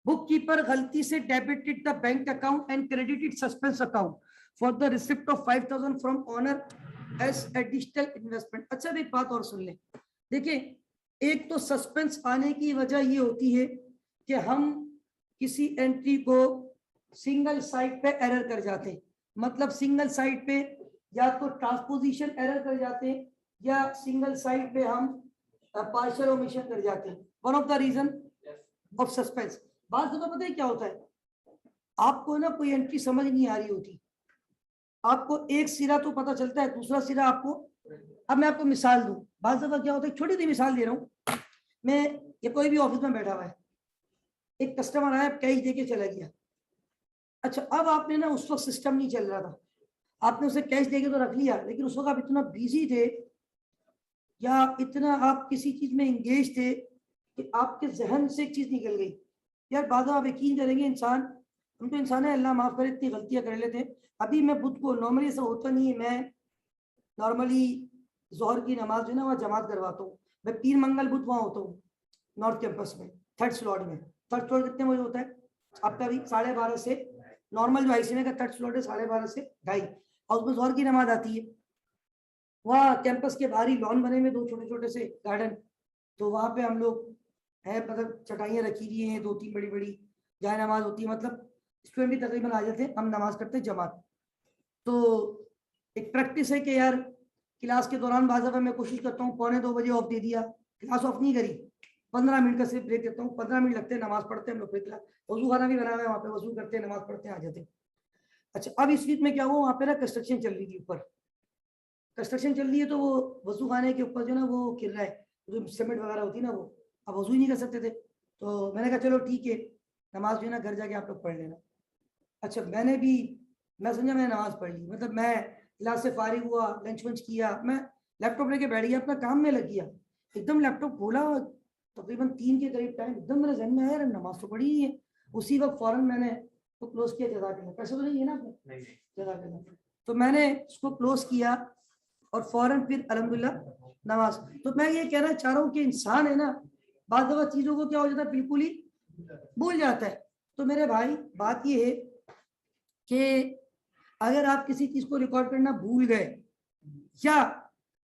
[SPEAKER 1] बुक कीपर गलती से debited the bank account and credited suspense account for the receipt of 5000 from owner as additional investment. अच्छा एक बात और सुन लें, देखिए एक तो सस्पेंस आने की वजह ये होती है कि हम किसी एंट्री को सिंगल साइड पे एरर कर जाते हैं, मतलब सिंगल साइड पे या तो ट्रांसपोजिशन एरर कर जाते हैं या सिंगल साइड पे हम पार्शियल ओमिशन कर जाते हैं। One of the reason of suspense. बात तो पता है क्या होता है, आपको ना कोई एंट्री समझ नहीं आ रही होती, आपको एक सिरा तो पता चलता है, दूसरा सिरा आपको, अब मैं आपको मिसाल दूं, बात दफा क्या होता है, छोटी सी मिसाल दे रहा हूँ मैं, ये कोई भी ऑफिस में बैठा हुआ है, एक कस्टमर आया कैश देके चला गया। अच्छा अब आपने ना उस वक्त सिस्टम नहीं चल रहा था, आपने उसे कैश देके तो रख लिया, लेकिन उस वक्त आप इतना बिजी थे या इतना आप किसी चीज में इंगेज थे कि आपके जहन से एक चीज निकल गई। यार बाद आप यकीन करेंगे, इंसान, हम तो इंसान है, अल्लाह माफ करे, इतनी गलतियां कर लेते हैं। अभी मैं बुध को, नॉर्मली ऐसा होता नहीं है, मैं नॉर्मली जोहर की नमाज जो है ना वहाँ जमात करवाता हूँ, मैं पीर मंगल बुध वहाँ होता हूँ नॉर्थ कैंपस में, थर्ड स्लॉट में। थर्ड स्लॉट कितने बजे होता है आपका? भी 12:30 से, नॉर्मल जो आईसीएम का थर्ड स्लॉट है 12:30 से 2:30, और उसमें जोहर की नमाज आती है। वहाँ कैंपस के बाहर ही लॉन बने हुए, 2 छोटे छोटे से गार्डन, तो वहाँ पे हम लोग है, मतलब चटाइयाँ रखी हुई हैं 2-3 बड़ी बड़ी, जहाँ नमाज होती है, मतलब स्टूडेंट भी तकरीबन आ जाते हैं, हम नमाज करते हैं जमात। तो एक प्रैक्टिस है कि यार क्लास के दौरान बाज़ दफ़ा मैं कोशिश करता हूँ 1:45 बजे ऑफ दे दिया, क्लास ऑफ नहीं करी, 15 मिनट का सिर्फ ब्रेक देता हूँ, 15 मिनट लगते हैं, नमाज पढ़ते हैं हम लोग, फिर वजू खाना भी बना हुआ है वहाँ पे, वजू करते हैं, नमाज पढ़ते हैं, आ जाते हैं। अच्छा अब इस वीक में क्या हुआ, वहाँ पे ना कंस्ट्रक्शन चल रही थी ऊपर, कंस्ट्रक्शन चल रही है तो वो वजू खाने के ऊपर जो ना वो गिर रहा है, जो सीमेंट वगैरह होती है ना, वो अब वजू ही नहीं कर सकते थे। तो मैंने कहा चलो ठीक है, नमाज जो है ना घर जाके आप लोग पढ़ लेना। अच्छा मैं समझा मैंने नमाज पढ़ ली, मतलब मैं क्लास से फारिग हुआ, लंच वंच किया, मैं लैपटॉप लेके बैठ गया, अपना काम में लग गया। एकदम लैपटॉप खोला, तकरीबन 3 के करीब टाइम, एकदम मेरे जहन में आया, नमाज तो पढ़ी ही है। उसी वक्त फौरन मैंने तो क्लोज किया, जज़ाकल्लाह, पैसे तो नहीं है ना आपने, जज़ाकल्लाह। तो मैंने उसको क्लोज किया और फौरन फिर अल्हम्दुलिल्लाह नमाज। तो मैं ये कहना चाह रहा हूँ कि इंसान है ना, बाद दफा चीजों को क्या हो जाता है, बिल्कुल ही भूल जाता है। तो मेरे भाई बात ये है कि अगर आप किसी चीज को रिकॉर्ड करना भूल गए, या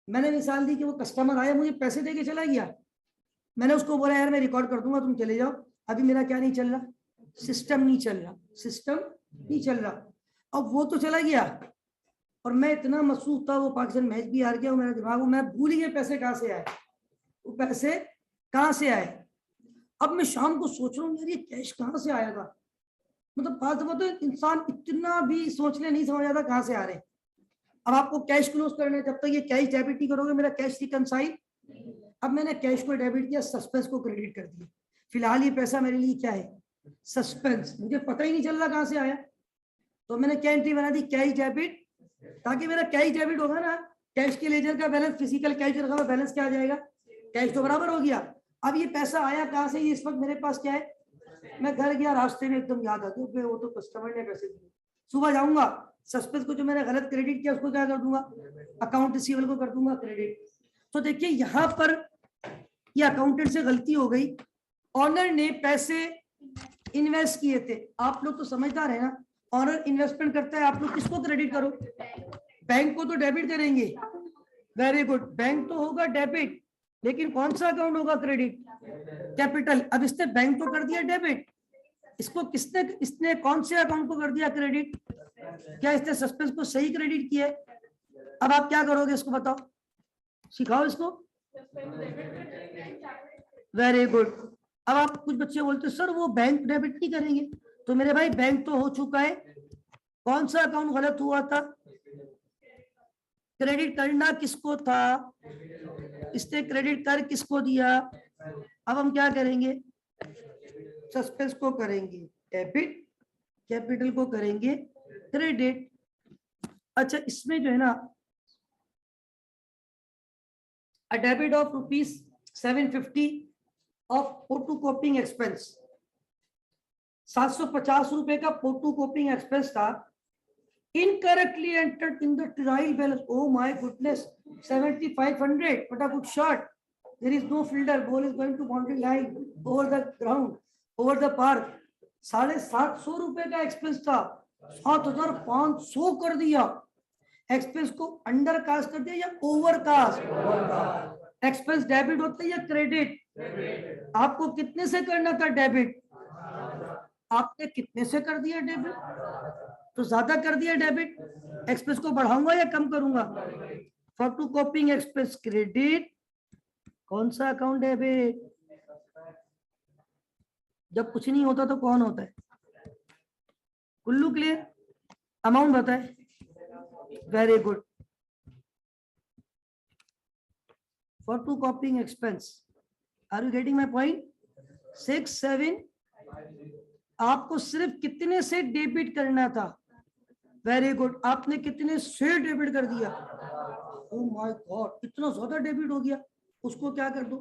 [SPEAKER 1] मैंने मिसाल दी कि वो कस्टमर आया मुझे पैसे दे के चला गया, मैंने उसको बोला यार मैं रिकॉर्ड कर दूंगा तुम चले जाओ, अभी मेरा क्या नहीं चल रहा, सिस्टम नहीं चल रहा, सिस्टम नहीं चल रहा। अब वो तो चला गया और मैं इतना मसरूफ था, वो पाकिस्तान मैच भी हार गया, मेरा दिमाग, मैं भूल ही गया पैसे कहाँ से आए, वो पैसे कहाँ से आए। अब मैं शाम को सोच रहा हूँ यार ये कैश कहाँ से आया था, मतलब बात तो इंसान इतना भी सोचने नहीं समझ आता कहाँ से आ रहे। अब आपको कैश क्लोज करना है, जब तक ये कैश डेबिट नहीं करोगे मेरा कैश रिकनसाइल। अब मैंने कैश को डेबिट किया, सस्पेंस को क्रेडिट कर दिया। फिलहाल ये पैसा मेरे लिए क्या है, सस्पेंस, मुझे पता ही नहीं चल रहा कहाँ से आया। तो मैंने क्या एंट्री बना दी, कैश डेबिट, ताकि मेरा कैश डेबिट होगा ना, कैश के लेजर का बैलेंस, फिजिकल कैश रखा हुआ बैलेंस क्या आ जाएगा, कैश तो बराबर हो गया। अब ये पैसा आया कहाँ से, इस वक्त मेरे पास क्या है, मैं घर गया, रास्ते में एकदम याद आ गया वो तो कस्टमर ने पैसे दिए। सुबह जाऊंगा, सस्पेंस को जो मैंने गलत क्रेडिट किया उसको क्या कर दूंगा, अकाउंट रिसीवेबल को कर दूंगा क्रेडिट। तो देखिए यहाँ पर ये अकाउंटेंट से गलती हो गई, ऑनर ने पैसे इन्वेस्ट किए थे। आप लोग तो समझदार है ना, ऑनर इन्वेस्टमेंट करता है, आप लोग किसको क्रेडिट करो, बैंक को तो डेबिट करेंगे। वेरी गुड, बैंक तो होगा डेबिट, लेकिन कौन सा अकाउंट होगा क्रेडिट, कैपिटल। अब इसने बैंक को कर दिया डेबिट, इसको इसने कौन से अकाउंट को कर दिया क्रेडिट, क्या इसने सस्पेंस को सही क्रेडिट किया है। अब आप क्या करोगे इसको बताओ, सिखाओ इसको। Very good. अब आप कुछ बच्चे बोलते सर वो बैंक डेबिट नहीं करेंगे, तो मेरे भाई बैंक तो हो चुका है, कौन सा अकाउंट गलत हुआ था, क्रेडिट करना किसको था, इसने क्रेडिट कर किसको दिया। अब हम क्या करेंगे, सस्पेंस को करेंगे डेबिट, कैपिटल को करेंगे क्रेडिट। अच्छा इसमें जो है ना, a debit of ₹750 of photocopying expense, 750 रुपए का फोटोकॉपिंग एक्सपेंस था, incorrectly entered in the trial balance. Oh my goodness, 7500, what a good shot, there is no fielder, ball is going to boundary line, over the ground, over the park. 750 रुपए का expense था, 7500 कर दिया। Expense को under cast कर दिया या over cast. Expense debit होता है या क्रेडिट, आपको कितने से करना था डेबिट, आपने कितने से कर दिया डेबिट, तो ज्यादा कर दिया डेबिट। एक्सपेंस को बढ़ाऊंगा या कम करूंगा, फोटोकॉपिंग एक्सपेंस क्रेडिट, कौन सा अकाउंट डेबिट। जब कुछ नहीं होता तो कौन होता है, कुल्लू क्लियर, अमाउंट बताए। Very good, photocopying expense, are you getting my point, 6 7। आपको सिर्फ कितने से डेबिट करना था, वेरी गुड, आपने कितने से डेबिट कर दिया। ओह माय गॉड, इतना ज्यादा डेबिट हो गया, उसको क्या कर दो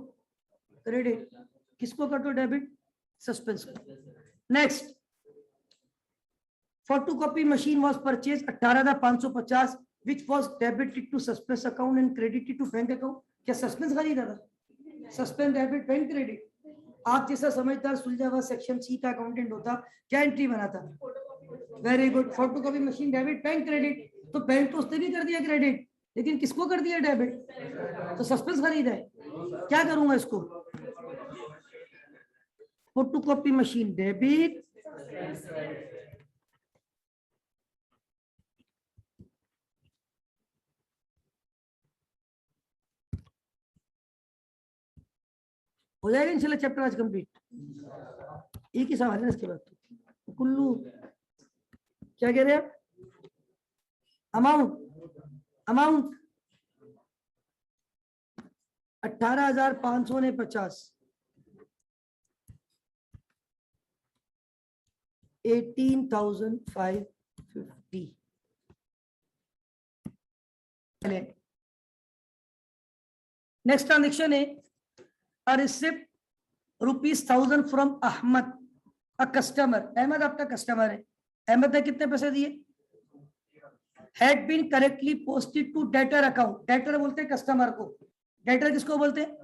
[SPEAKER 1] क्रेडिट, किसको कर दो डेबिट, सस्पेंस को। Next, photocopy machine was purchased 18,550, which was debited to suspense account and credited to bank account। क्या सस्पेंस खरीदा था, सस्पेंस डेबिट बैंक क्रेडिट। आप जैसा समझदार सुलझा हुआ सेक्शन सी का अकाउंटेंट होता, क्या एंट्री बना था, very good, photocopy machine debit bank credit. तो बैंक तो उसने भी कर दिया क्रेडिट, लेकिन किसको कर दिया डेबिट, तो सस्पेंस खरीदा है। क्या करूंगा इसको, फोटोकॉपी मशीन डेबिट, हो जाएगा इंशाल्लाह चैप्टर आज कंप्लीट। एक ही सवाल है इसके बाद तो कुल्लू क्या कह रहे हैं, अमाउंट, अमाउंट 18,500 ने 50, 18,550। नेक्स्ट ट्रांजेक्शन है a receipt ₹1,000 from Ahmad, a customer. Ahmad आपका कस्टमर है, अहमद ने कितने पैसे दिए? Had been correctly posted to debtor account. Debtor बोलते हैं कस्टमर को, डेटर किसको बोलते हैं?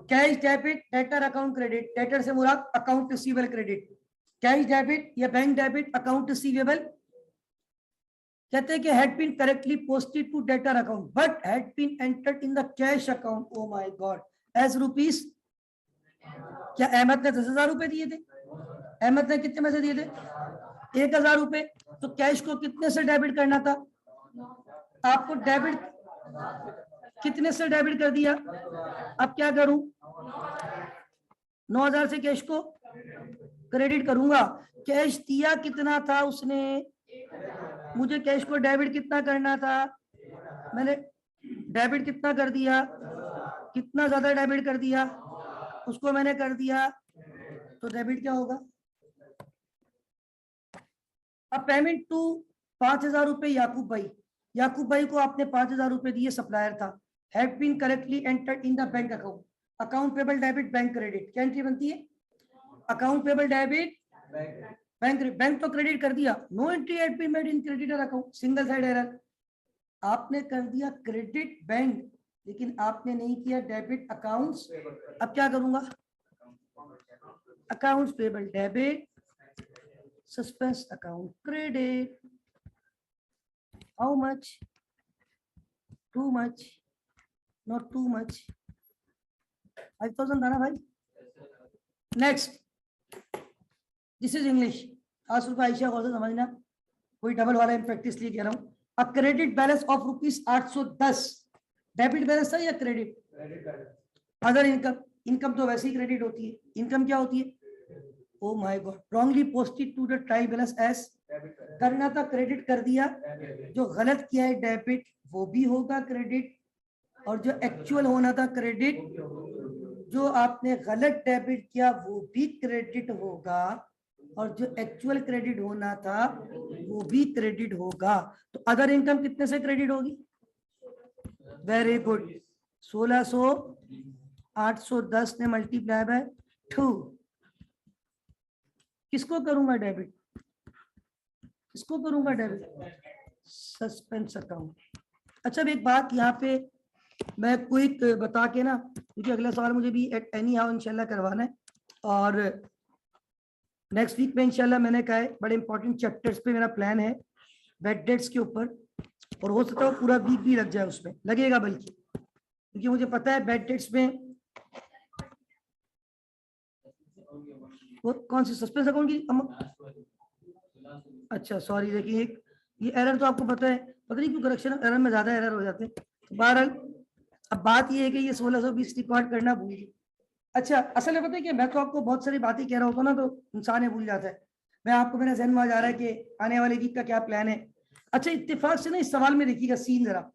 [SPEAKER 1] Cash debit, debtor account credit. Debtor से मुराद account receivable credit, cash debit या बैंक डेबिट, अकाउंट रिसीवेबल। कहते हैं कि had been correctly posted to debtor account but had been entered in the cash account. Oh my god, as rupees. क्या अहमद ने 10,000 रुपए दिए थे? अहमद ने कितने में से दिए थे? 1,000 रुपए। तो कैश को कितने से डेबिट करना था? आपको डेबिट कितने से डेबिट कर दिया? अब क्या करूं? 9,000 से कैश को क्रेडिट करूंगा। कैश दिया कितना था उसने? मुझे कैश को डेबिट कितना करना था? मैंने डेबिट कितना कर दिया? कितना ज्यादा डेबिट कर दिया? उसको मैंने कर दिया, तो डेबिट क्या होगा? अब पेमेंट टू 5,000 रुपए याकूब भाई। याकूब भाई को आपने 5,000 रुपए दिए, सप्लायर था। Have been correctly entered in the bank account, account payable debit bank credit. क्या एंट्री बनती है? Account payable debit bank. Bank तो क्रेडिट कर दिया, no entry had been made in creditor account, single side error. आपने कर दिया credit bank, लेकिन आपने नहीं किया डेबिट अकाउंट्स। अब क्या करूंगा? Accounts payable debit, suspense account credit. How much? Too much, not too much. 5,000 था ना भाई? Next, this is English. खास रूप आयशा गौर से समझना, कोई डबल वाला इम्पैक्ट इसलिए कह रहा हूँ। A credit balance of ₹810। Debit balance था या क्रेडिट? Other income. इनकम तो वैसे ही क्रेडिट होती है। इनकम क्या होती है? Oh my god, wrongly posted to the trial balance as. करना था क्रेडिट, कर दिया। जो गलत किया है डेबिट, वो भी होगा क्रेडिट, और जो एक्चुअल होना था क्रेडिट, जो आपने गलत डेबिट किया वो भी क्रेडिट होगा, और जो एक्चुअल क्रेडिट होना था वो भी क्रेडिट होगा। तो अदर इनकम कितने से क्रेडिट होगी? वेरी गुड, 1600, 810 ने मल्टीप्लाई बाय 2। किसको करूंगा डेबिट? किसको करूंगा डेबिट? Suspense account. अच्छा, एक बात यहाँ पे मैं क्विक बता के ना, क्योंकि अगला सवाल मुझे भी एट एनी हाउ इंशाल्लाह करवाना है, और नेक्स्ट वीक में इंशाल्लाह मैंने कहा है बड़े इंपॉर्टेंट चैप्टर्स पे मेरा प्लान है, बेड डेट्स के ऊपर, और हो सकता है पूरा वीक भी लग जाए, उसमें लगेगा बल्कि, क्योंकि मुझे पता है बेड डेट्स में वो कौन सी सस्पेंस अकाउंट की। अच्छा सॉरी, देखिए ये एरर तो आपको पता है, पता नहीं क्यों करेक्शन एरर में ज्यादा एरर हो जाते हैं। बहरहाल अब बात ये है कि ये 1620 रिकॉर्ड करना भूल गई। अच्छा, असल में पता है कि मैं तो आपको बहुत सारी बातें कह रहा होता ना, तो इंसान ये भूल जाता है। मैं आपको, मेरा जहन में आ जा रहा है कि आने वाले वीक का क्या प्लान है। अच्छा, इत्तेफाक से ना इस सवाल में देखिएगा सीन जरा।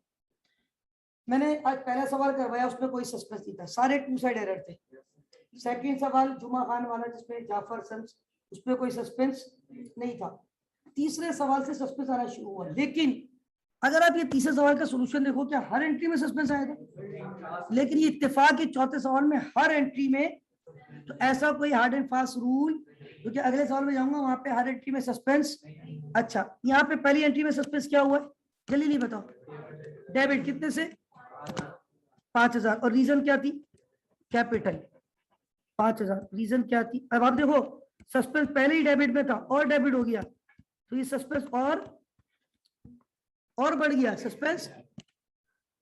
[SPEAKER 1] मैंने आज पहला सवाल करवाया, उसमें कोई सस्पेंस नहीं था, सारे टू साइड एरर थे। सेकंड सवाल जुमा खान वाला जिसमें जाफर सन्स, उसमें कोई सस्पेंस नहीं था। तीसरे सवाल से सस्पेंस आना शुरू हुआ, लेकिन अगर आप ये तीसरे सवाल का सॉल्यूशन देखो, क्या हर एंट्री में सस्पेंस आया था? लेकिन ये इत्तेफाक है चौथे सवाल में हर एंट्री में, तो ऐसा कोई हार्ड एंड फास्ट रूल, क्योंकि अगले सवाल में जाऊंगा वहां पे हर एंट्री में सस्पेंस। अच्छा, यहाँ पे पहली एंट्री में सस्पेंस क्या हुआ है? जल्दी नहीं बताओ। डेबिट कितने से? 5,000, और रीजन क्या थी? कैपिटल 5,000। रीजन क्या थी? अब आप देखो, सस्पेंस पहले ही डेबिट में था और डेबिट हो गया, तो ये सस्पेंस और बढ़ गया सस्पेंस।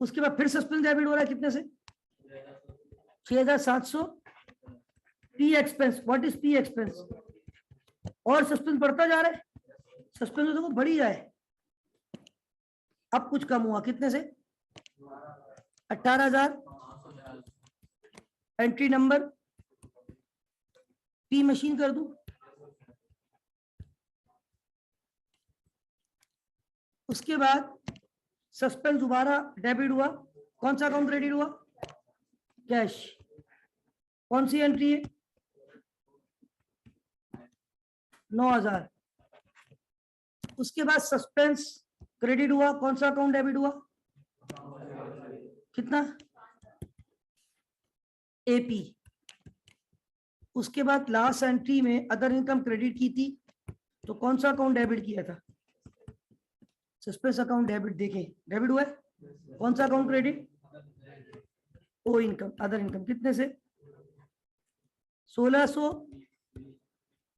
[SPEAKER 1] उसके बाद फिर सस्पेंस डेबिट हो रहा है कितने से? 6,700। P expense, what is P expense? और सस्पेंस बढ़ता जा रहा है, सस्पेंस तो देखो बढ़ी जाए। अब कुछ कम हुआ, कितने से? 18,000। एंट्री नंबर पी मशीन कर दूं। उसके बाद सस्पेंस दोबारा डेबिट हुआ, कौन सा अकाउंट क्रेडिट हुआ? कैश, कौन सी एंट्री है? 9,000। उसके बाद सस्पेंस क्रेडिट हुआ, कौन सा अकाउंट डेबिट हुआ? कितना? एपी। उसके बाद लास्ट एंट्री में अदर इनकम क्रेडिट की थी, तो कौन सा अकाउंट डेबिट किया था? सस्पेंस अकाउंट डेबिट, देखें डेबिट हुआ है। कौन सा अकाउंट क्रेडिट? ओ इनकम, अदर इनकम। कितने से? 1600।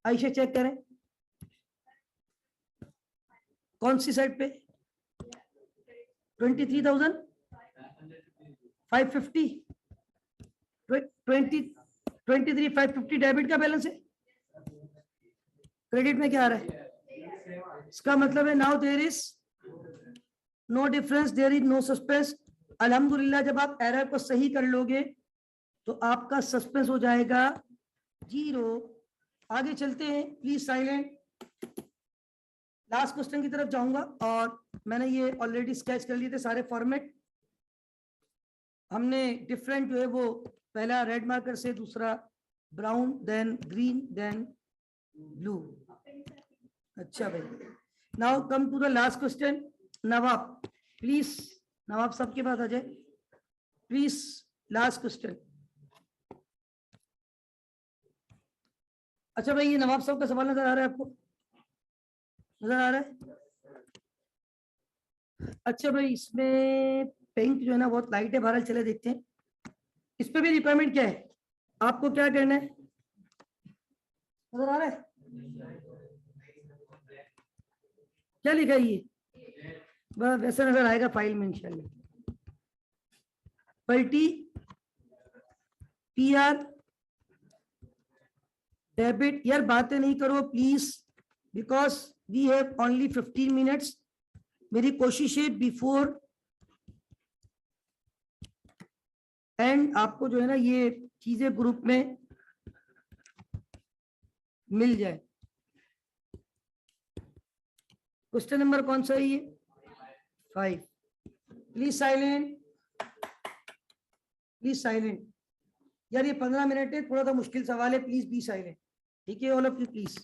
[SPEAKER 1] आइए चेक करें कौन सी साइड पे? 23,550। 23,550 डेबिट का बैलेंस है। क्रेडिट में क्या आ रहा है? इसका मतलब है now there is no difference, there is no suspense. अल्हम्दुलिल्लाह जब आप एरर को सही कर लोगे तो आपका सस्पेंस हो जाएगा 0। आगे चलते हैं, प्लीज साइलेंट। लास्ट क्वेश्चन की तरफ जाऊंगा और मैंने ये ऑलरेडी स्केच कर लिए थे सारे फॉर्मेट। हमने डिफरेंट जो है वो पहला रेड मार्कर से, दूसरा brown, then green, then blue. अच्छा भाई, now come to the last question. Nawab please, Nawab सबके पास आ जाए प्लीज। Last question. अच्छा भाई, ये नवाब साहब का सवाल नजर आ रहा है आपको? नजर आ रहा है? अच्छा भाई, इसमें पिंक जो है ना बहुत लाइट है, बहरहाल चले देखते हैं। इस पे भी रिक्वायरमेंट क्या है, आपको क्या करना है? नजर आ रहा है? क्या लिखा है ये? बस वैसे नजर आएगा फाइल में इंशाल्लाह। पलटी PR डेबिट। यार बातें नहीं करो please, because we have only 15 minutes. मेरी कोशिश है बिफोर एंड आपको जो है ना ये चीजें ग्रुप में मिल जाए। क्वेश्चन नंबर कौन सा है ये? 5। Please silent, please silent. यार ये 15 मिनट है, थोड़ा सा मुश्किल सवाल है, प्लीज बी साइलेंट। ठीक है all of you please.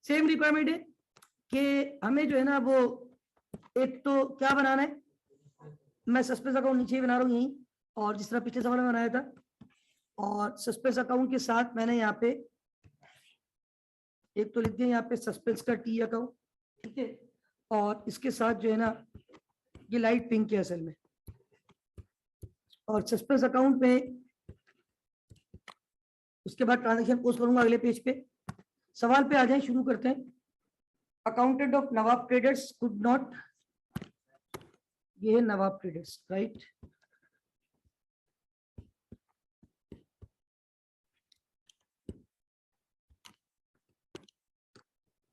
[SPEAKER 1] Same requirement है कि हमें जो है ना वो एक तो क्या बनाना है, मैं सस्पेंस अकाउंट नीचे ही बना रहा हूँ यहीं, और जिस तरह पिछले सवाल में बनाया था, और सस्पेंस अकाउंट के साथ मैंने यहाँ पे एक तो लिख दिया यहाँ पे सस्पेंस का T अकाउंट, ठीक है, और इसके साथ जो है ना ये लाइट पिंक है असल में, और सस्पेंस अकाउंट में उसके बाद ट्रांजैक्शन पोस्ट करूंगा अगले पेज पे। सवाल पे आ जाए, शुरू करते हैं। Accountant of Nawab traders could not, ये है नवाब ट्रेडर्स, राइट।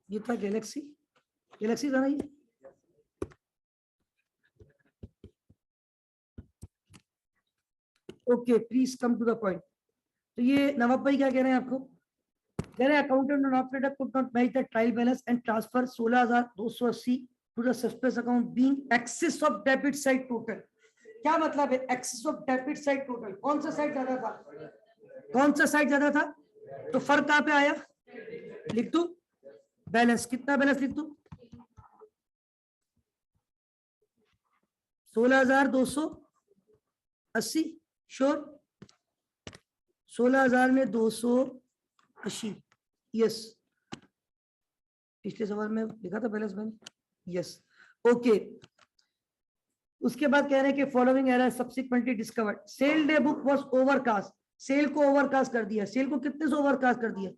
[SPEAKER 1] ये था गैलेक्सी, गैलेक्सी था ना ये? Okay please come to the point. तो ये नवाब भाई क्या कह रहे हैं आपको? कह रहे हैं accountant of trader could not match the trial balance and transfer 16,280 to the suspense account being excess of debit side total. क्या मतलब है excess of debit side total? कौन सा साइड ज्यादा था? कौन सा साइड ज्यादा था? तो फर्क कहां पे आया? लिख दू बैलेंस, कितना बैलेंस लिख दू? 16,280 श्योर? 16,000 में 280, यस। पिछले सवाल में लिखा था बैलेंस मैंने, यस ओके। उसके बाद कह रहे हैं कि following error subsequently discovered. Sale day book was overcast, sale को ओवरकास्ट कर दिया। सेल को कितने से ओवरकास्ट कर दिया?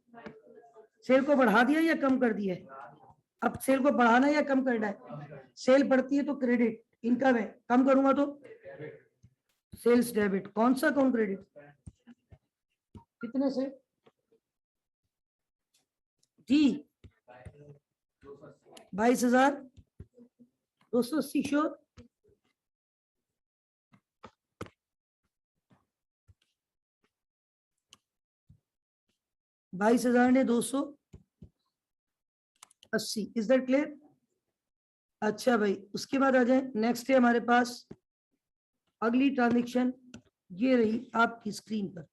[SPEAKER 1] सेल को बढ़ा दिया या कम कर दिया? अब सेल को बढ़ाना या कम करना है? सेल बढ़ती है तो क्रेडिट इनकम है, कम करूंगा तो सेल्स डेबिट। कौन सा अकाउंट क्रेडिट? कितने से? जी 22,280 श्योर? बाईस हजार ने 280, इज दैट क्लियर? अच्छा भाई, उसके बाद आ जाए नेक्स्ट है हमारे पास अगली ट्रांजेक्शन ये रही आपकी स्क्रीन पर।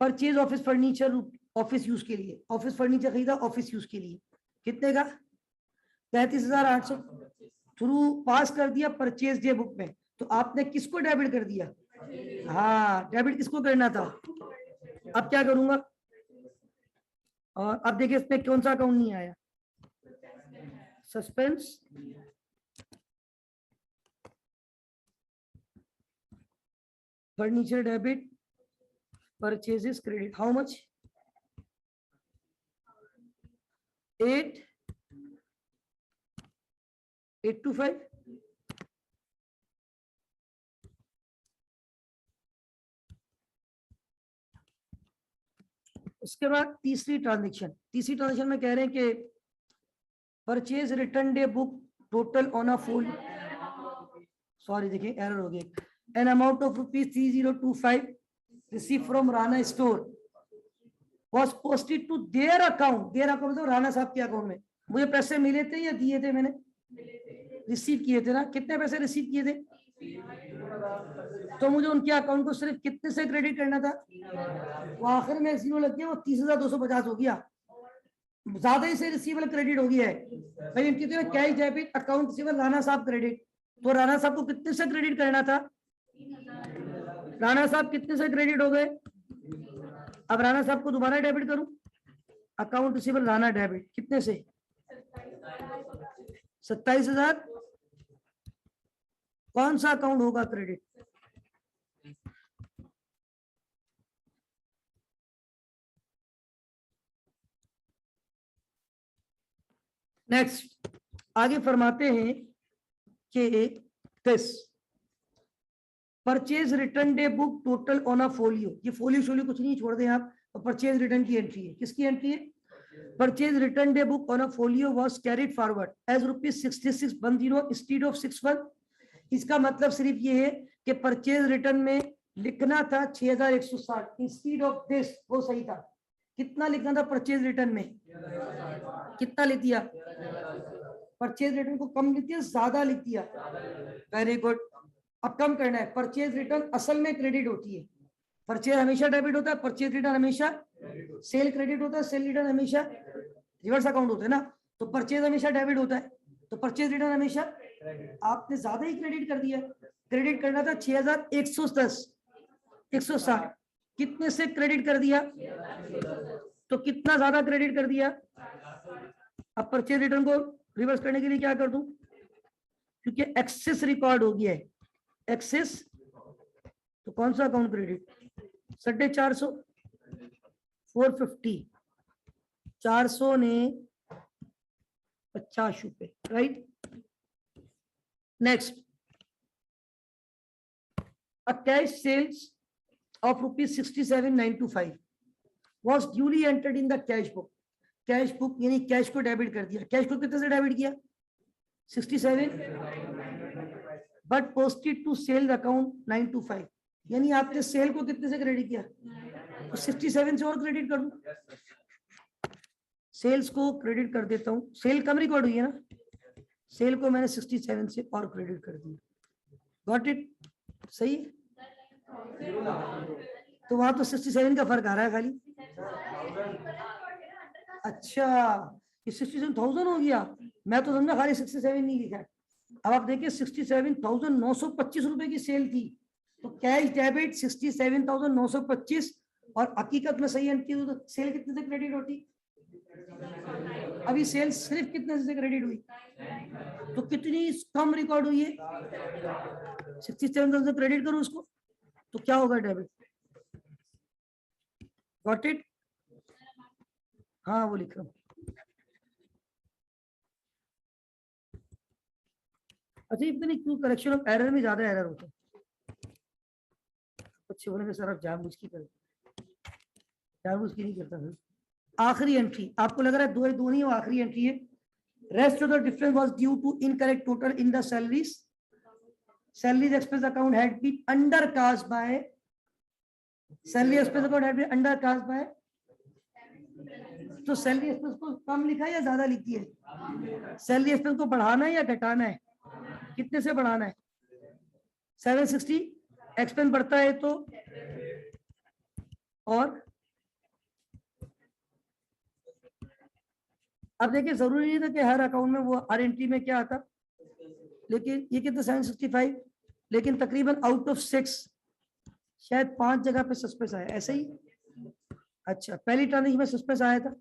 [SPEAKER 1] Purchase office furniture office use के लिए, ऑफिस फर्नीचर खरीदा ऑफिस यूज के लिए, कितने का? 33,800 थ्रू पास कर दिया परचेज डे बुक में। तो आपने किसको डेबिट कर दिया? हाँ, डेबिट किसको करना था? अब क्या करूंगा? और अब देखिए इसमें कौन सा अकाउंट नहीं आया, suspense, furniture debit, purchases credit, how much? 8,825। उसके बाद तीसरी ट्रांजेक्शन में कह रहे हैं कि purchase return day book total on a full, sorry देखिए एरर हो गया, an amount of ₹3025 receive from Rana store was posted to their account। their account मतलब राणा साहब के अकाउंट में। मुझे पैसे मिले थे या दिए थे? मैंने रिसीव किए थे ना। कितने पैसे रिसीव किए थे? तो मुझे उनके अकाउंट को सिर्फ कितने से क्रेडिट करना था? वो आखिर में जीरो लग गया, वो 30,250 हो गया, ज्यादा ही से रिसीवेबल क्रेडिट हो गया है। भाई इनकी तो cash debit account receivable Rana साहब क्रेडिट, तो राणा साहब को कितने से क्रेडिट करना था? राणा साहब कितने से क्रेडिट हो गए? अब राणा साहब को दोबारा डेबिट करूं, अकाउंट रिसीवेबल राणा डेबिट कितने से? 27,000। कौन सा अकाउंट होगा क्रेडिट? नेक्स्ट आगे फरमाते हैं कि this purchase return day book total on a folio, ये फोलियो शोलियो कुछ नहीं छोड़ दें आप, तो परचेज रिटर्न की एंट्री है। किसकी एंट्री है? Purchase return day book on a folio was carried forward as ₹6610 instead of 61। इसका मतलब सिर्फ ये है कि परचेज रिटर्न में लिखना था 6160 इंस्टीड ऑफ दिस, वो सही था। कितना लिखना था परचेज रिटर्न में? कितना लिख दिया? परचेज रिटर्न को कम लिख दिया, ज्यादा लिख दिया। Very good. अब कम करना है। परचेज रिटर्न असल में क्रेडिट होती है, परचेज हमेशा डेबिट होता है, परचेज रिटर्न हमेशा सेल क्रेडिट होता है, सेल रिटर्न हमेशा रिवर्स अकाउंट होता है ना। तो परचेज हमेशा डेबिट होता है, तो परचेज रिटर्न हमेशा, आपने ज्यादा ही क्रेडिट कर दिया। क्रेडिट करना था 6110 160, कितने से क्रेडिट कर दिया? तो कितना ज्यादा क्रेडिट कर दिया? अब परचेज रिटर्न को रिवर्स करने के लिए क्या कर दूं, क्योंकि एक्सेस रिकॉर्ड हो गया है, एक्सेस, तो कौन सा अकाउंट क्रेडिट? 450, 450, 400 ने 50 रुपए, right. Next, a cash sales of ₹67,925 was duly entered in the cash book। Cash book यानी कैश को डेबिट कर दिया। कैश को कितने से डेबिट किया? 67, but posted to sale account 925, यानी आपने सेल को कितने से क्रेडिट किया? तो 67 से और क्रेडिट कर दूं, सेल्स को क्रेडिट कर देता हूं, सेल कम रिकॉर्ड हुई है ना, सेल को मैंने 67 से और क्रेडिट कर दिया। Got it? सही है। तो वहां तो 67 का फर्क आ रहा है खाली। अच्छा, ये 67,000 हो गया, मैं तो समझा खाली 67 नहीं लिखा है। अब आप देखिए 67,925 रुपए की सेल थी, तो कैश डेबिट 67,925, और हकीकत में सही एंट्री तो सेल कितने से क्रेडिट होती? अभी सेल सिर्फ कितने से क्रेडिट हुई? तो कितनी कम रिकॉर्ड हुई है? 67,000 क्रेडिट करूं उसको, तो क्या होगा? डेबिट। Got it? हाँ वो लिख रहा हूं। अच्छा, इतनी क्यों करेक्शन ऑफ एरर में ज्यादा एरर होता है? अच्छे होने के सर आप जानबूझ की करते, जानबूझ की नहीं करता सर। आखिरी एंट्री आपको लग रहा है दो नहीं, वो आखिरी एंट्री है। Rest of the difference was due to incorrect total in the salaries expense account had been undercast by, salary expense account had been undercast by, तो सैलरी एक्सपेंस को कम लिखा है या ज्यादा लिखी है? सैलरी एक्सपेंस को बढ़ाना है या घटाना है? कितने से बढ़ाना है? 760 एक्सपेंस बढ़ता है तो, और अब देखिए जरूरी नहीं था कि हर अकाउंट में वो हर एंट्री में क्या आता, लेकिन ये कितना 765, लेकिन तकरीबन आउट ऑफ 6 शायद 5 जगह पे सस्पेंस आया, ऐसे ही। अच्छा, पहली ट्रांजेक्शन में सस्पेंस आया था,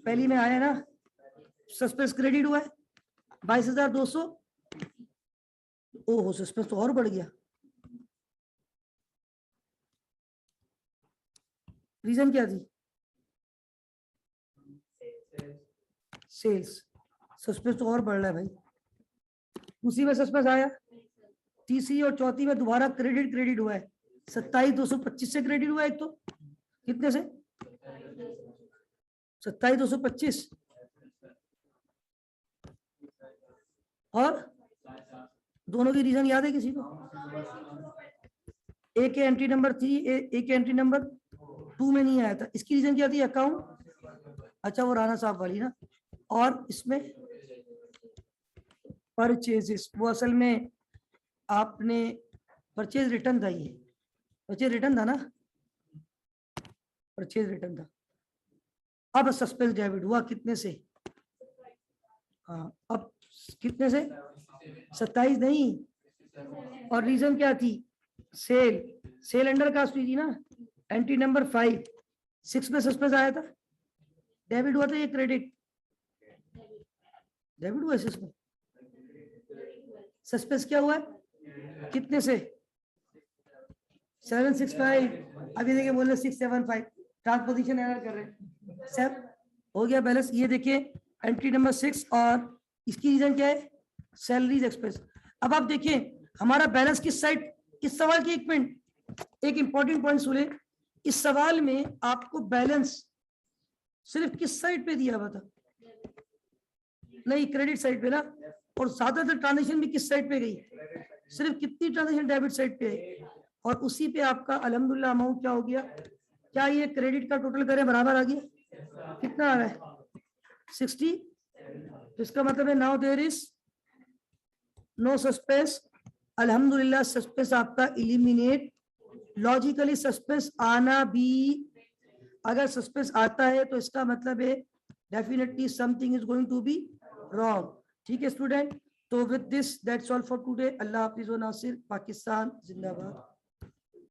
[SPEAKER 1] पहली में आया ना, सस्पेंस क्रेडिट हुआ है 22,200। ओहो, सस्पेंस तो और बढ़ गया। रीजन क्या थी? सेल्स। सस्पेंस तो और बढ़ रहा है भाई। दूसरी में सस्पेंस आया, तीसरी और चौथी में दोबारा क्रेडिट हुआ है 27,225 से क्रेडिट हुआ है। एक तो कितने से? 27,225, और दोनों की रीजन याद है किसी को? ए के एंट्री नंबर 3, ए के एंट्री नंबर 2 में नहीं आया था। इसकी रीजन क्या थी? अकाउंट, अच्छा वो राणा साहब वाली ना। और इसमें परचेजेस, वो असल में आपने परचेज रिटर्न था, ये परचेज रिटर्न था ना, परचेज रिटर्न था। अब सस्पेंस डेबिट हुआ कितने से? हाँ, अब कितने से? 27 नहीं, और रीजन क्या थी? सेल अंडर कास्ट हुई थी ना, एंट्री नंबर 5, 6 में सस्पेंस आया था, डेबिट हुआ था, ये क्रेडिट डेबिट हुआ है। इसमें सस्पेंस क्या हुआ है? कितने से? 765, अभी देखिए बोले 675, ट्रांसपोजिशन एरर कर रहे हैं। सब हो गया बैलेंस। ये देखिए एंट्री नंबर 6, और इसकी रीजन क्या है? Salaries expense. अब आप देखिए हमारा बैलेंस किस साइड, इस सवाल की एक मिनट, एक इंपॉर्टेंट पॉइंट सुने। इस सवाल में आपको बैलेंस सिर्फ किस साइड पे दिया हुआ था? नहीं, क्रेडिट साइड पे ना। और ज्यादातर ट्रांजेक्शन भी किस साइड पे गई? सिर्फ कितनी ट्रांजेक्शन डेबिट साइड पे है, और उसी पे आपका अल्हम्दुलिल्लाह अमाउंट क्या हो गया? क्या ये क्रेडिट का टोटल करें बराबर आ गया? कितना आ रहा है? 60। इसका मतलब है now there is no suspense. अल्हम्दुलिल्लाह सस्पेंस आपका इलिमिनेट। लॉजिकली सस्पेंस आना भी, अगर सस्पेंस आता है तो इसका मतलब है definitely something is going to be wrong. ठीक है स्टूडेंट, तो with this that's all for today. अल्लाह हाफिज व नासिर। पाकिस्तान जिंदाबाद।